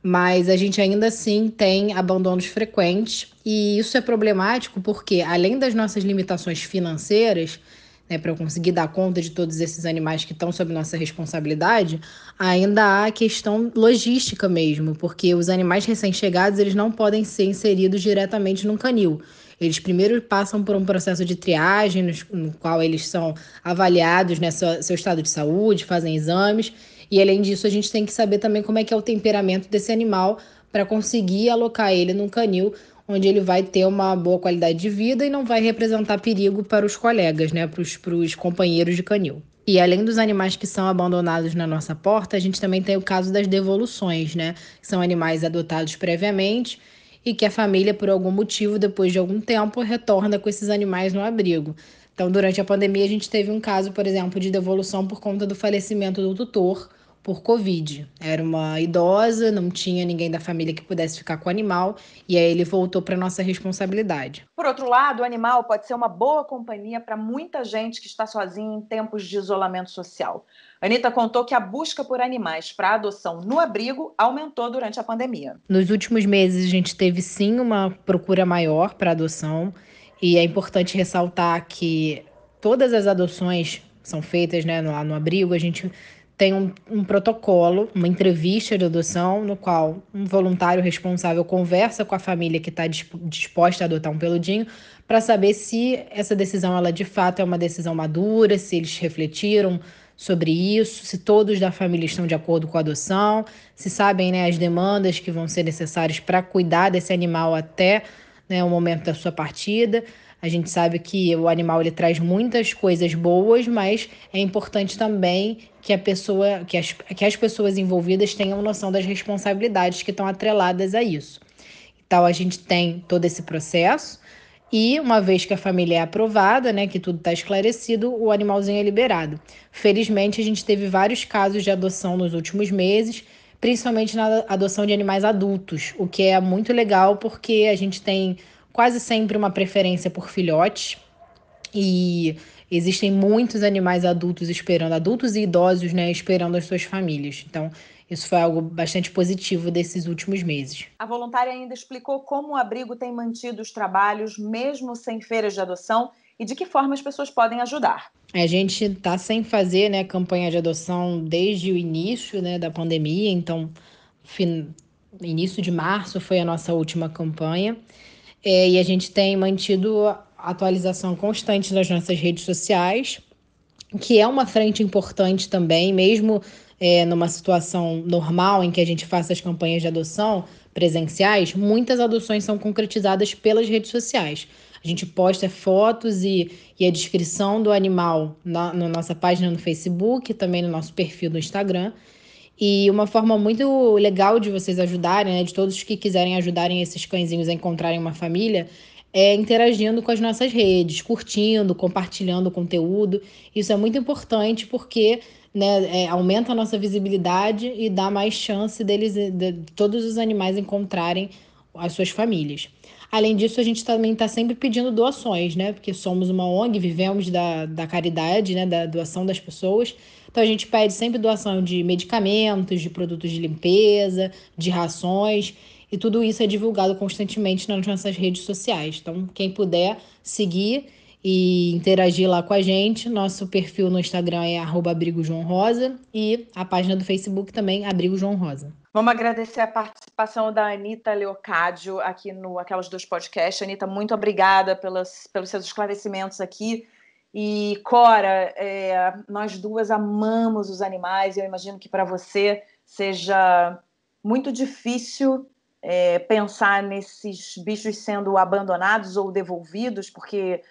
mas a gente ainda assim tem abandonos frequentes, e isso é problemático porque, além das nossas limitações financeiras, né, para eu conseguir dar conta de todos esses animais que estão sob nossa responsabilidade, ainda há a questão logística mesmo, porque os animais recém-chegados, eles não podem ser inseridos diretamente num canil. Eles primeiro passam por um processo de triagem, no qual eles são avaliados, né, seu estado de saúde, fazem exames, e além disso a gente tem que saber também como é que é o temperamento desse animal para conseguir alocar ele num canil onde ele vai ter uma boa qualidade de vida e não vai representar perigo para os colegas, né, para os companheiros de canil. E além dos animais que são abandonados na nossa porta, a gente também tem o caso das devoluções, né, que são animais adotados previamente e que a família, por algum motivo, depois de algum tempo, retorna com esses animais no abrigo. Então, durante a pandemia, a gente teve um caso, por exemplo, de devolução por conta do falecimento do tutor por Covid. Era uma idosa, não tinha ninguém da família que pudesse ficar com o animal, e aí ele voltou para nossa responsabilidade. Por outro lado, o animal pode ser uma boa companhia para muita gente que está sozinha em tempos de isolamento social. A Anita contou que a busca por animais para adoção no abrigo aumentou durante a pandemia. Nos últimos meses, a gente teve sim uma procura maior para adoção, e é importante ressaltar que todas as adoções são feitas, né, lá no abrigo. A gente tem um protocolo, uma entrevista de adoção, no qual um voluntário responsável conversa com a família que está disposta a adotar um peludinho, para saber se essa decisão, ela de fato é uma decisão madura, se eles refletiram sobre isso, se todos da família estão de acordo com a adoção, se sabem, né, as demandas que vão ser necessárias para cuidar desse animal até, né, o momento da sua partida. A gente sabe que o animal, ele traz muitas coisas boas, mas é importante também que as pessoas envolvidas tenham noção das responsabilidades que estão atreladas a isso. Então, a gente tem todo esse processo e, uma vez que a família é aprovada, né, que tudo está esclarecido, o animalzinho é liberado. Felizmente, a gente teve vários casos de adoção nos últimos meses, principalmente na adoção de animais adultos, o que é muito legal porque a gente tem quase sempre uma preferência por filhotes, e existem muitos animais adultos esperando, adultos e idosos, né, esperando as suas famílias. Então, isso foi algo bastante positivo desses últimos meses. A voluntária ainda explicou como o abrigo tem mantido os trabalhos, mesmo sem feiras de adoção, e de que forma as pessoas podem ajudar. A gente está sem fazer, né, campanha de adoção desde o início, né, da pandemia, então início de março foi a nossa última campanha, e a gente tem mantido atualização constante nas nossas redes sociais, que é uma frente importante também, mesmo numa situação normal em que a gente faça as campanhas de adoção presenciais, muitas adoções são concretizadas pelas redes sociais. A gente posta fotos e a descrição do animal na nossa página no Facebook, também no nosso perfil do Instagram. E uma forma muito legal de vocês ajudarem, né, de todos que quiserem ajudarem esses cãezinhos a encontrarem uma família, é interagindo com as nossas redes, curtindo, compartilhando o conteúdo. Isso é muito importante porque, né, aumenta a nossa visibilidade e dá mais chance de todos os animais encontrarem as suas famílias. Além disso, a gente também está sempre pedindo doações, né? Porque somos uma ONG, vivemos da caridade, né? Da doação das pessoas. Então, a gente pede sempre doação de medicamentos, de produtos de limpeza, de rações. E tudo isso é divulgado constantemente nas nossas redes sociais. Então, quem puder seguir e interagir lá com a gente, nosso perfil no Instagram é @abrigojoãorosa e a página do Facebook também, Abrigo João Rosa. Vamos agradecer a participação da Anita Leocádio aqui no Aquelas Duas Podcast. Anita, muito obrigada pelos seus esclarecimentos aqui. E, Cora, nós duas amamos os animais e eu imagino que para você seja muito difícil pensar nesses bichos sendo abandonados ou devolvidos, porque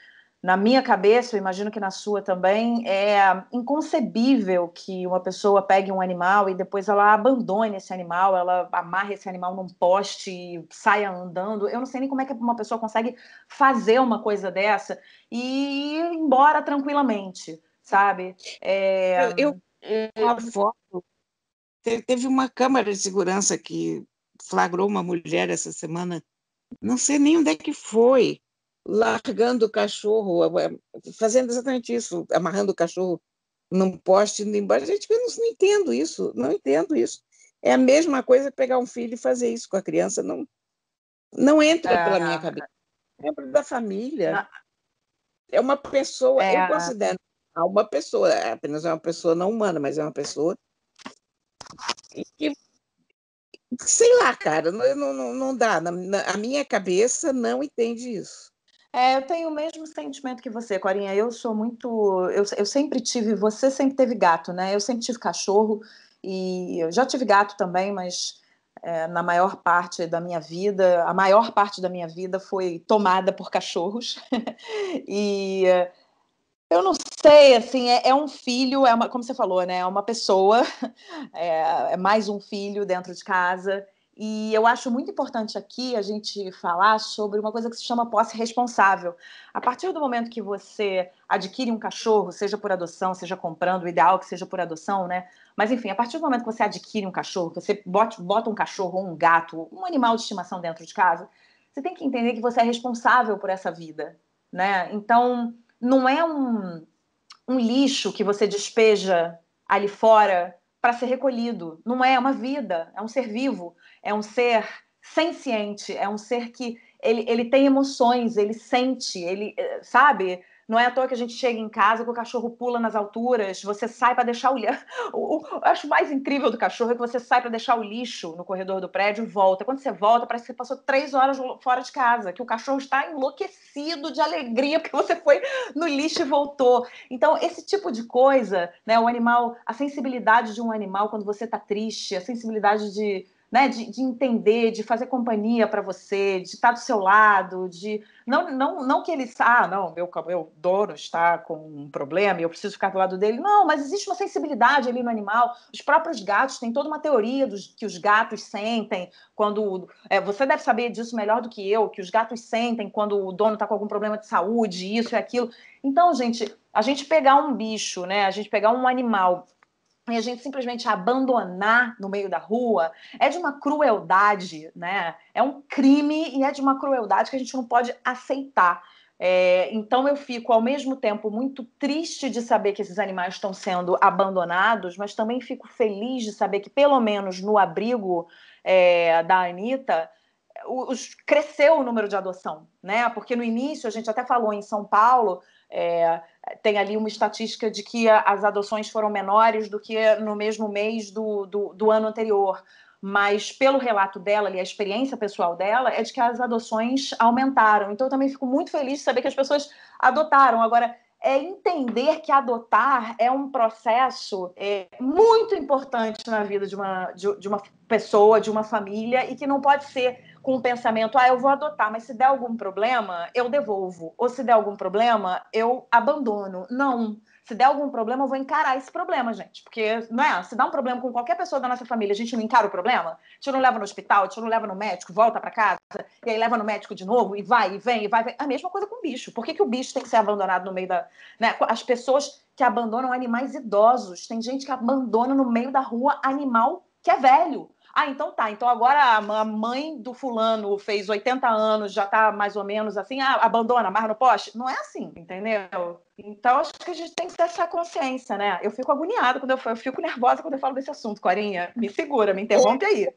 na minha cabeça, eu imagino que na sua também, é inconcebível que uma pessoa pegue um animal e depois ela abandone esse animal, ela amarre esse animal num poste e saia andando. Eu não sei nem como é que uma pessoa consegue fazer uma coisa dessa e ir embora tranquilamente, sabe? Uma foto, teve uma câmera de segurança que flagrou uma mulher essa semana, não sei nem onde é que foi, largando o cachorro, fazendo exatamente isso, amarrando o cachorro num poste, indo embora. Gente, eu não entendo isso, não entendo isso. É a mesma coisa que pegar um filho e fazer isso com a criança, não entra pela minha cabeça. É da família. É uma pessoa, eu considero uma pessoa, apenas é uma pessoa não humana, mas é uma pessoa que, sei lá, cara, não dá. A minha cabeça não entende isso. Eu tenho o mesmo sentimento que você, Corinha. Eu sou muito. Eu sempre tive. Você sempre teve gato, né? Eu sempre tive cachorro e eu já tive gato também, mas na maior parte da minha vida, a maior parte da minha vida foi tomada por cachorros. E eu não sei, assim, é um filho, como você falou, né? É uma pessoa, é mais um filho dentro de casa. E eu acho muito importante aqui a gente falar sobre uma coisa que se chama posse responsável. A partir do momento que você adquire um cachorro, seja por adoção, seja comprando, o ideal é que seja por adoção, né? Mas enfim, a partir do momento que você adquire um cachorro, que você bota um cachorro ou um gato, um animal de estimação dentro de casa, você tem que entender que você é responsável por essa vida, né? Então, não é um lixo que você despeja ali fora para ser recolhido. Não é uma vida, é um ser vivo, é um ser senciente, é um ser que ele tem emoções, ele sente, ele sabe? Não é à toa que a gente chega em casa que o cachorro pula nas alturas, você sai para deixar o lixo. Eu acho mais incrível do cachorro é que você sai para deixar o lixo no corredor do prédio e volta. Quando você volta, parece que você passou 3 horas fora de casa, que o cachorro está enlouquecido de alegria porque você foi no lixo e voltou. Então, esse tipo de coisa, né, o animal, a sensibilidade de um animal quando você está triste, a sensibilidade de entender, de fazer companhia para você, de estar do seu lado, de não que ele não, meu dono está com um problema e eu preciso ficar do lado dele. Não, mas existe uma sensibilidade ali no animal. Os próprios gatos têm toda uma teoria que os gatos sentem quando você deve saber disso melhor do que eu, que os gatos sentem quando o dono está com algum problema de saúde, isso e aquilo. Então, gente, a gente pegar um bicho, né, a gente pegar um animal e a gente simplesmente abandonar no meio da rua é de uma crueldade, né? É um crime e é de uma crueldade que a gente não pode aceitar. Então eu fico ao mesmo tempo muito triste de saber que esses animais estão sendo abandonados, mas também fico feliz de saber que pelo menos no abrigo da Anita cresceu o número de adoção, né? Porque no início a gente até falou em São Paulo, tem ali uma estatística de que as adoções foram menores do que no mesmo mês do ano anterior. mas pelo relato dela e a experiência pessoal dela é de que as adoções aumentaram. Então eu também fico muito feliz de saber que as pessoas adotaram. Agora, é entender que adotar é um processo muito importante na vida de uma pessoa, de uma família, e que não pode ser com o pensamento, eu vou adotar, mas se der algum problema, eu devolvo. Ou se der algum problema, eu abandono. Não. Se der algum problema, eu vou encarar esse problema, gente. Porque, não é? Se dá um problema com qualquer pessoa da nossa família, a gente não encara o problema? A gente não leva no hospital, a gente não leva no médico, volta para casa, e aí leva no médico de novo, e vai, e vem, e vai. A mesma coisa com o bicho. Por que o bicho tem que ser abandonado no meio da... Né? As pessoas que abandonam animais idosos. Tem gente que abandona no meio da rua animal que é velho. Então tá. Então agora a mãe do fulano fez 80 anos, já tá mais ou menos assim, abandona, amarra no poste. Não é assim, entendeu? Então acho que a gente tem que ter essa consciência, né? Eu fico agoniada quando eu fico nervosa quando eu falo desse assunto, Corinha. Me segura, me interrompe aí.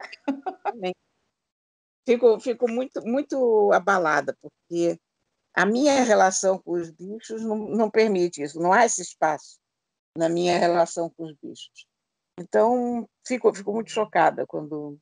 Fico muito, muito abalada, porque a minha relação com os bichos não permite isso, não há esse espaço na minha relação com os bichos. Então, fico muito chocada quando...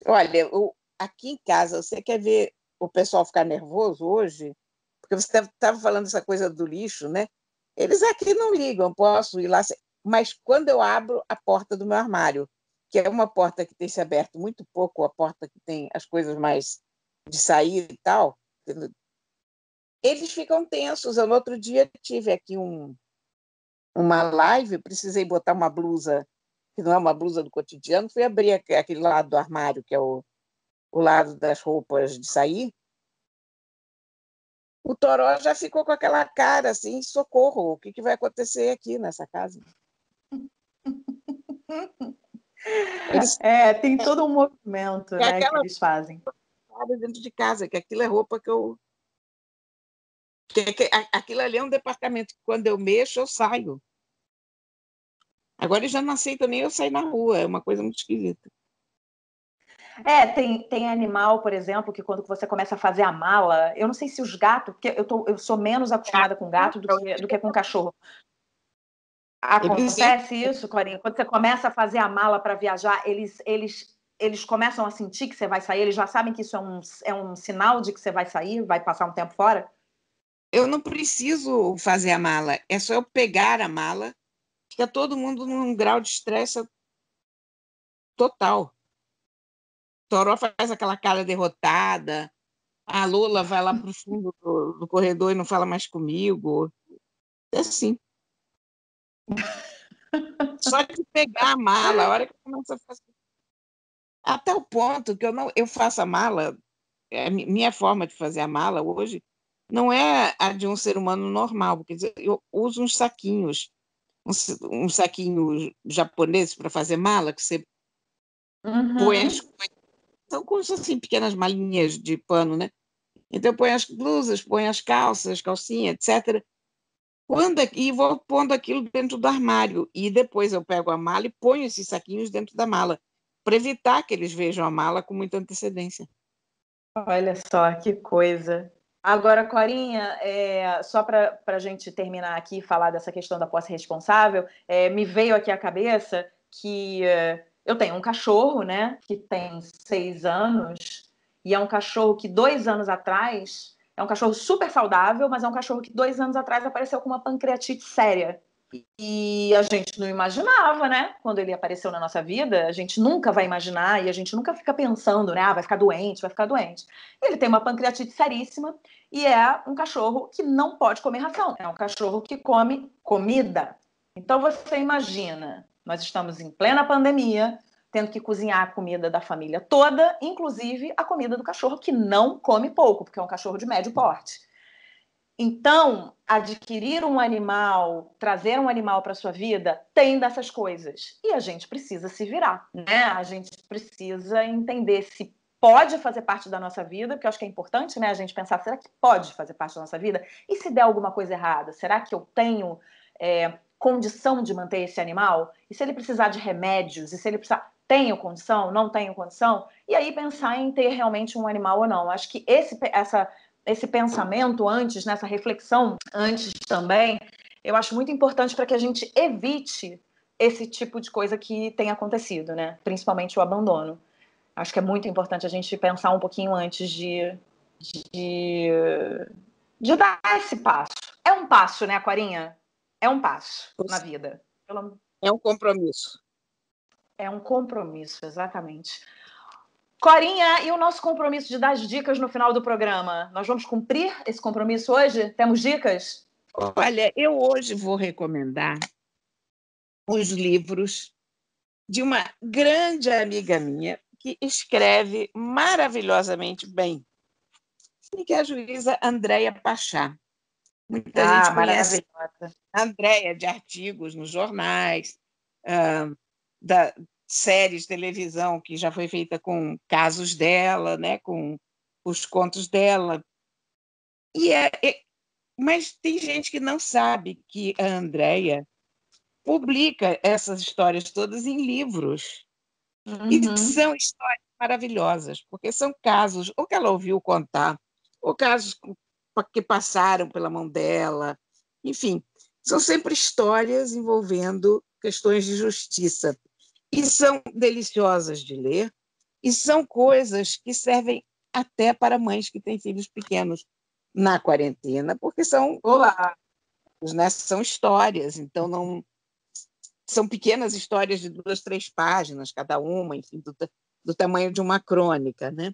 Olha, aqui em casa, você quer ver o pessoal ficar nervoso hoje? Porque você estava falando essa coisa do lixo, né? Eles aqui não ligam, posso ir lá... Mas quando eu abro a porta do meu armário, que é uma porta que tem se aberto muito pouco, a porta que tem as coisas mais de sair e tal, eles ficam tensos. Eu, no outro dia, tive aqui uma live, precisei botar uma blusa, que não é uma blusa do cotidiano, fui abrir aquele lado do armário, que é o lado das roupas de sair. O Toró já ficou com aquela cara assim, socorro, o que vai acontecer aqui nessa casa? Tem todo um movimento, né, que eles fazem. Dentro de casa, que aquilo é roupa que eu... aquilo ali é um departamento que quando eu mexo, eu saio. Agora eles já não aceitam nem eu sair na rua, é uma coisa muito esquisita. Tem animal, por exemplo, que quando você começa a fazer a mala, eu não sei se os gatos, porque eu sou menos acostumada com gato do que com cachorro. Acontece isso, Corinha? Quando você começa a fazer a mala para viajar, eles começam a sentir que você vai sair, eles já sabem que isso é um sinal de que você vai sair, vai passar um tempo fora? Eu não preciso fazer a mala, é só eu pegar a mala, fica todo mundo num grau de estresse total. Toró faz aquela cara derrotada, a Lola vai lá para o fundo do corredor e não fala mais comigo. É assim. Só de pegar a mala, a hora que eu começo a fazer. Até o ponto que eu faço a mala, minha forma de fazer a mala hoje não é a de um ser humano normal, quer dizer, eu uso uns saquinhos, uns saquinhos japoneses para fazer mala, que você põe as coisas, são como assim, pequenas malinhas de pano, né? Então eu ponho as blusas, ponho as calças, calcinha, etc. E vou pondo aquilo dentro do armário, e depois eu pego a mala e ponho esses saquinhos dentro da mala, para evitar que eles vejam a mala com muita antecedência. Olha só, que coisa. Agora, Corinha, só para a gente terminar aqui e falar dessa questão da posse responsável, me veio aqui à cabeça que eu tenho um cachorro, né, que tem 6 anos, e é um cachorro que 2 anos atrás, é um cachorro super saudável, mas é um cachorro que 2 anos atrás apareceu com uma pancreatite séria. E a gente não imaginava, né? Quando ele apareceu na nossa vida, a gente nunca vai imaginar e a gente nunca fica pensando, né? Vai ficar doente, vai ficar doente. Ele tem uma pancreatite seríssima e é um cachorro que não pode comer ração. É um cachorro que come comida. Então você imagina, nós estamos em plena pandemia, tendo que cozinhar a comida da família toda, inclusive a comida do cachorro, que não come pouco, porque é um cachorro de médio porte. Então, adquirir um animal, trazer um animal para a sua vida, tem dessas coisas. E a gente precisa se virar, né? A gente precisa entender se pode fazer parte da nossa vida, porque eu acho que é importante, né? A gente pensar, será que pode fazer parte da nossa vida? E se der alguma coisa errada, será que eu tenho condição de manter esse animal? E se ele precisar de remédios? E se ele precisar... Tenho condição? Não tenho condição? E aí pensar em ter realmente um animal ou não. Acho que esse pensamento antes, nessa reflexão antes também, eu acho muito importante para que a gente evite esse tipo de coisa que tem acontecido, né? Principalmente o abandono. Acho que é muito importante a gente pensar um pouquinho antes de, de dar esse passo. É um passo, né, Corinha? É um passo na vida. É um compromisso. É um compromisso, exatamente. Corinha, e o nosso compromisso de dar as dicas no final do programa? Nós vamos cumprir esse compromisso hoje? Temos dicas? Olha, eu hoje vou recomendar os livros de uma grande amiga minha que escreve maravilhosamente bem, e que é a juíza Andréia Pachá. Muita gente conhece a Andréia de artigos nos jornais, da séries de televisão que já foi feita com casos dela, né, com os contos dela. Mas tem gente que não sabe que a Andréia publica essas histórias todas em livros. E são histórias maravilhosas, porque são casos ou que ela ouviu contar, ou casos que passaram pela mão dela. Enfim, são sempre histórias envolvendo questões de justiça. E são deliciosas de ler, e são coisas que servem até para mães que têm filhos pequenos na quarentena, porque são, né, são histórias, então não são pequenas histórias de 2, 3 páginas cada uma, enfim, do tamanho de uma crônica, né?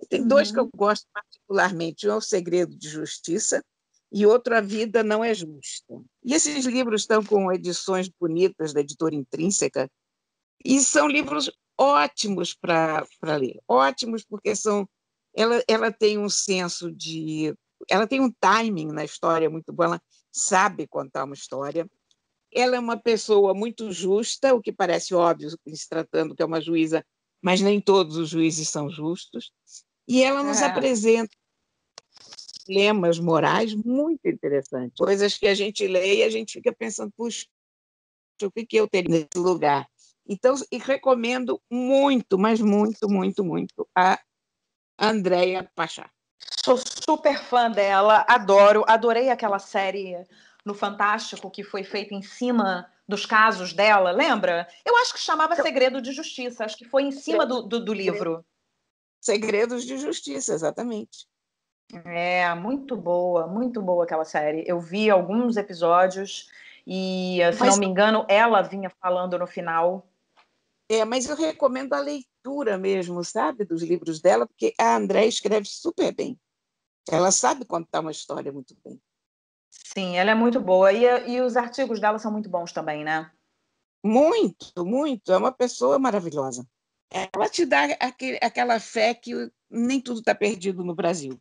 Tem 2 que eu gosto particularmente, um é O Segredo de Justiça e outro A Vida Não é Justa. E esses livros estão com edições bonitas da editora Intrínseca, e são livros ótimos para ler, ótimos porque ela tem um senso de... Ela tem um timing na história muito bom, ela sabe contar uma história. Ela é uma pessoa muito justa, o que parece óbvio, se tratando que é uma juíza, mas nem todos os juízes são justos. E ela nos apresenta dilemas morais muito interessantes, coisas que a gente lê e a gente fica pensando, puxa, o que eu teria nesse lugar? Então, e recomendo muito, mas muito, muito, muito a Andréia Pachá. Sou super fã dela, adorei aquela série no Fantástico que foi feita em cima dos casos dela, lembra? Eu acho que chamava Segredo de Justiça, acho que foi em cima do livro. Segredos de Justiça, exatamente. É, muito boa aquela série. Eu vi alguns episódios e, se não me engano, ela vinha falando no final. Mas eu recomendo a leitura mesmo, sabe, dos livros dela, porque a Andréia escreve super bem. Ela sabe contar uma história muito bem. Sim, ela é muito boa. E os artigos dela são muito bons também, né? Muito, muito. É uma pessoa maravilhosa. Ela te dá aquela fé que nem tudo está perdido no Brasil.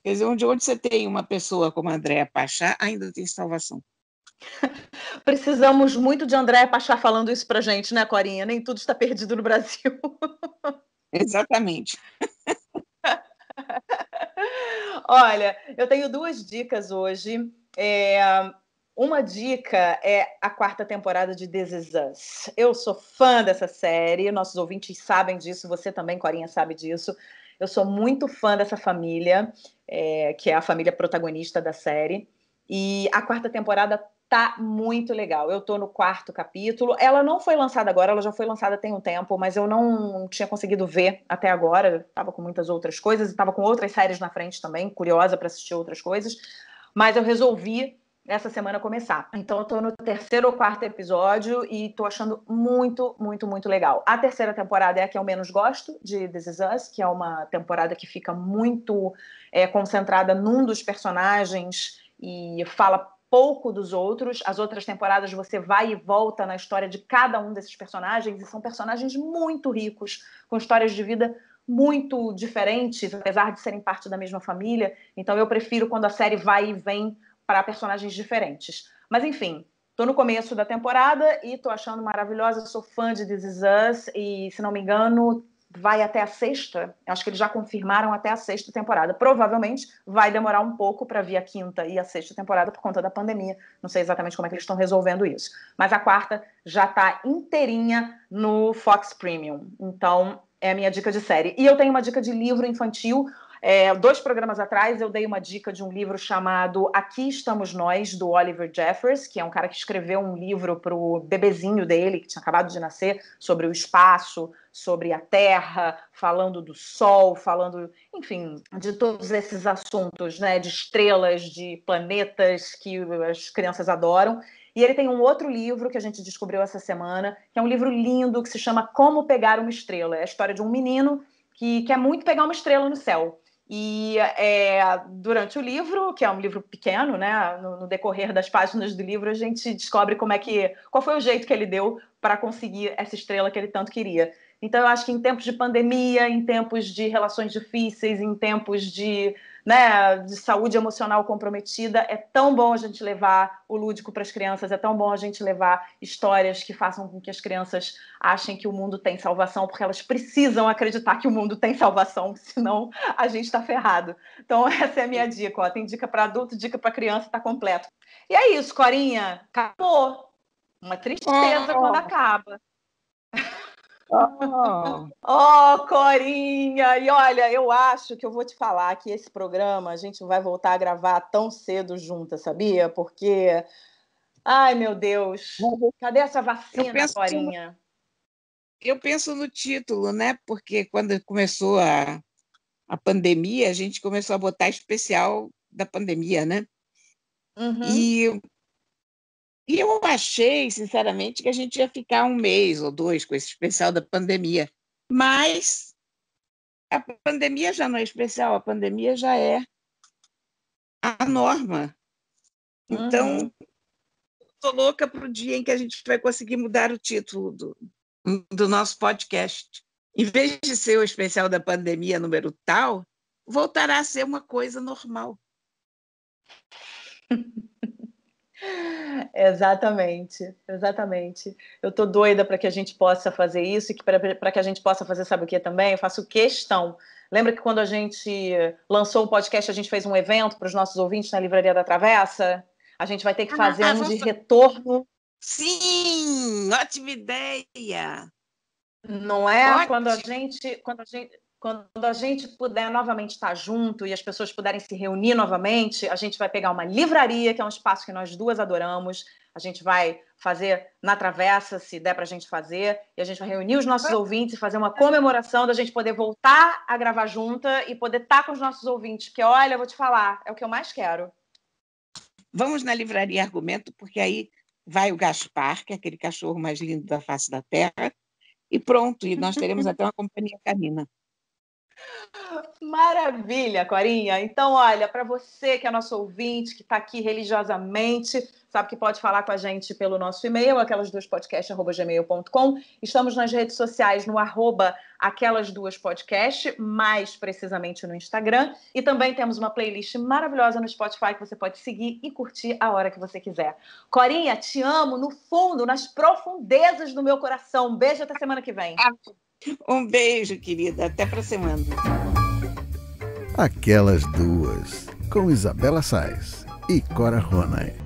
Quer dizer, onde você tem uma pessoa como a Andréia Pachá, ainda tem salvação. Precisamos muito de Andréia Pachá falando isso pra gente, né, Corinha? Nem tudo está perdido no Brasil. Exatamente. Olha, eu tenho 2 dicas hoje. Uma dica é a 4ª temporada de This Is Us. Eu sou fã dessa série, nossos ouvintes sabem disso, você também, Corinha, sabe disso. Eu sou muito fã dessa família, que é a família protagonista da série. E a 4ª temporada tá muito legal. Eu tô no 4º capítulo. Ela não foi lançada agora, ela já foi lançada tem um tempo, mas eu não tinha conseguido ver até agora. Eu tava com muitas outras coisas e tava com outras séries na frente também, curiosa para assistir outras coisas. Mas eu resolvi essa semana começar. Então eu tô no 3º ou 4º episódio e tô achando muito, muito, muito legal. A 3ª temporada é a que eu menos gosto de This Is Us, que é uma temporada que fica muito concentrada num dos personagens e fala pouco dos outros. As outras temporadas você vai e volta na história de cada um desses personagens e são personagens muito ricos, com histórias de vida muito diferentes, apesar de serem parte da mesma família. Então eu prefiro quando a série vai e vem para personagens diferentes. Mas enfim, tô no começo da temporada e tô achando maravilhosa, sou fã de This Is Us e, se não me engano, vai até a 6ª. Acho que eles já confirmaram até a 6ª temporada. Provavelmente vai demorar um pouco para vir a 5ª e a 6ª temporada por conta da pandemia. Não sei exatamente como é que eles estão resolvendo isso. Mas a 4ª já está inteirinha no Fox Premium. Então, é a minha dica de série. E eu tenho uma dica de livro infantil. 2 programas atrás eu dei uma dica de um livro chamado Aqui Estamos Nós, do Oliver Jeffers, que é um cara que escreveu um livro para o bebezinho dele, que tinha acabado de nascer, sobre o espaço, sobre a Terra, falando do Sol, falando, enfim, de todos esses assuntos, né, de estrelas, de planetas que as crianças adoram. E ele tem um outro livro que a gente descobriu essa semana, que é um livro lindo, que se chama Como Pegar uma Estrela. É a história de um menino que quer muito pegar uma estrela no céu. E durante o livro, que é um livro pequeno, né, no decorrer das páginas do livro, a gente descobre qual foi o jeito que ele deu para conseguir essa estrela que ele tanto queria. Então, eu acho que em tempos de pandemia, em tempos de relações difíceis, em tempos de saúde emocional comprometida, é tão bom a gente levar o lúdico para as crianças, é tão bom a gente levar histórias que façam com que as crianças achem que o mundo tem salvação, porque elas precisam acreditar que o mundo tem salvação, senão a gente está ferrado. Então, essa é a minha dica. Ó. Tem dica para adulto, dica para criança, está completo. E é isso, Corinha. Acabou. Uma tristeza quando acaba. Corinha! E olha, eu acho que eu vou te falar que esse programa a gente vai voltar a gravar tão cedo juntas, sabia? Porque, ai meu Deus, cadê essa vacina, Corinha? Eu penso no título, né? Porque quando começou a pandemia, a gente começou a botar especial da pandemia, né? Uhum. E eu achei, sinceramente, que a gente ia ficar 1 mês ou 2 com esse especial da pandemia. Mas a pandemia já não é especial, a pandemia já é a norma. Então, estou louca para o dia em que a gente vai conseguir mudar o título do nosso podcast. Em vez de ser o especial da pandemia número tal, voltará a ser uma coisa normal. Exatamente. Eu tô doida para que a gente possa fazer isso e para que a gente possa fazer, sabe o que também? Eu faço questão. Lembra que quando a gente lançou o podcast, a gente fez um evento para os nossos ouvintes na Livraria da Travessa? A gente vai ter que fazer de retorno. Sim, ótima ideia! Não é? Ótimo. Quando a gente puder novamente estar junto e as pessoas puderem se reunir novamente, a gente vai pegar uma livraria, que é um espaço que nós duas adoramos, a gente vai fazer na Travessa, se der para a gente fazer, e a gente vai reunir os nossos ouvintes e fazer uma comemoração da gente poder voltar a gravar junta e poder estar com os nossos ouvintes, porque, olha, eu vou te falar, é o que eu mais quero. Vamos na Livraria Argumento, porque aí vai o Gaspar, que é aquele cachorro mais lindo da face da Terra, e pronto, e nós teremos até uma companhia canina. Maravilha, Corinha. Então, olha, para você que é nosso ouvinte, que está aqui religiosamente, sabe que pode falar com a gente pelo nosso e-mail, aquelasduaspodcast@gmail.com. Estamos nas redes sociais no @aquelasduaspodcast, mais precisamente no Instagram. E também temos uma playlist maravilhosa no Spotify que você pode seguir e curtir a hora que você quiser. Corinha, te amo no fundo, nas profundezas do meu coração. Um beijo, até semana que vem. Um beijo, querida. Até para a semana. Aquelas Duas, com Isabela Sais e Cora Ronay.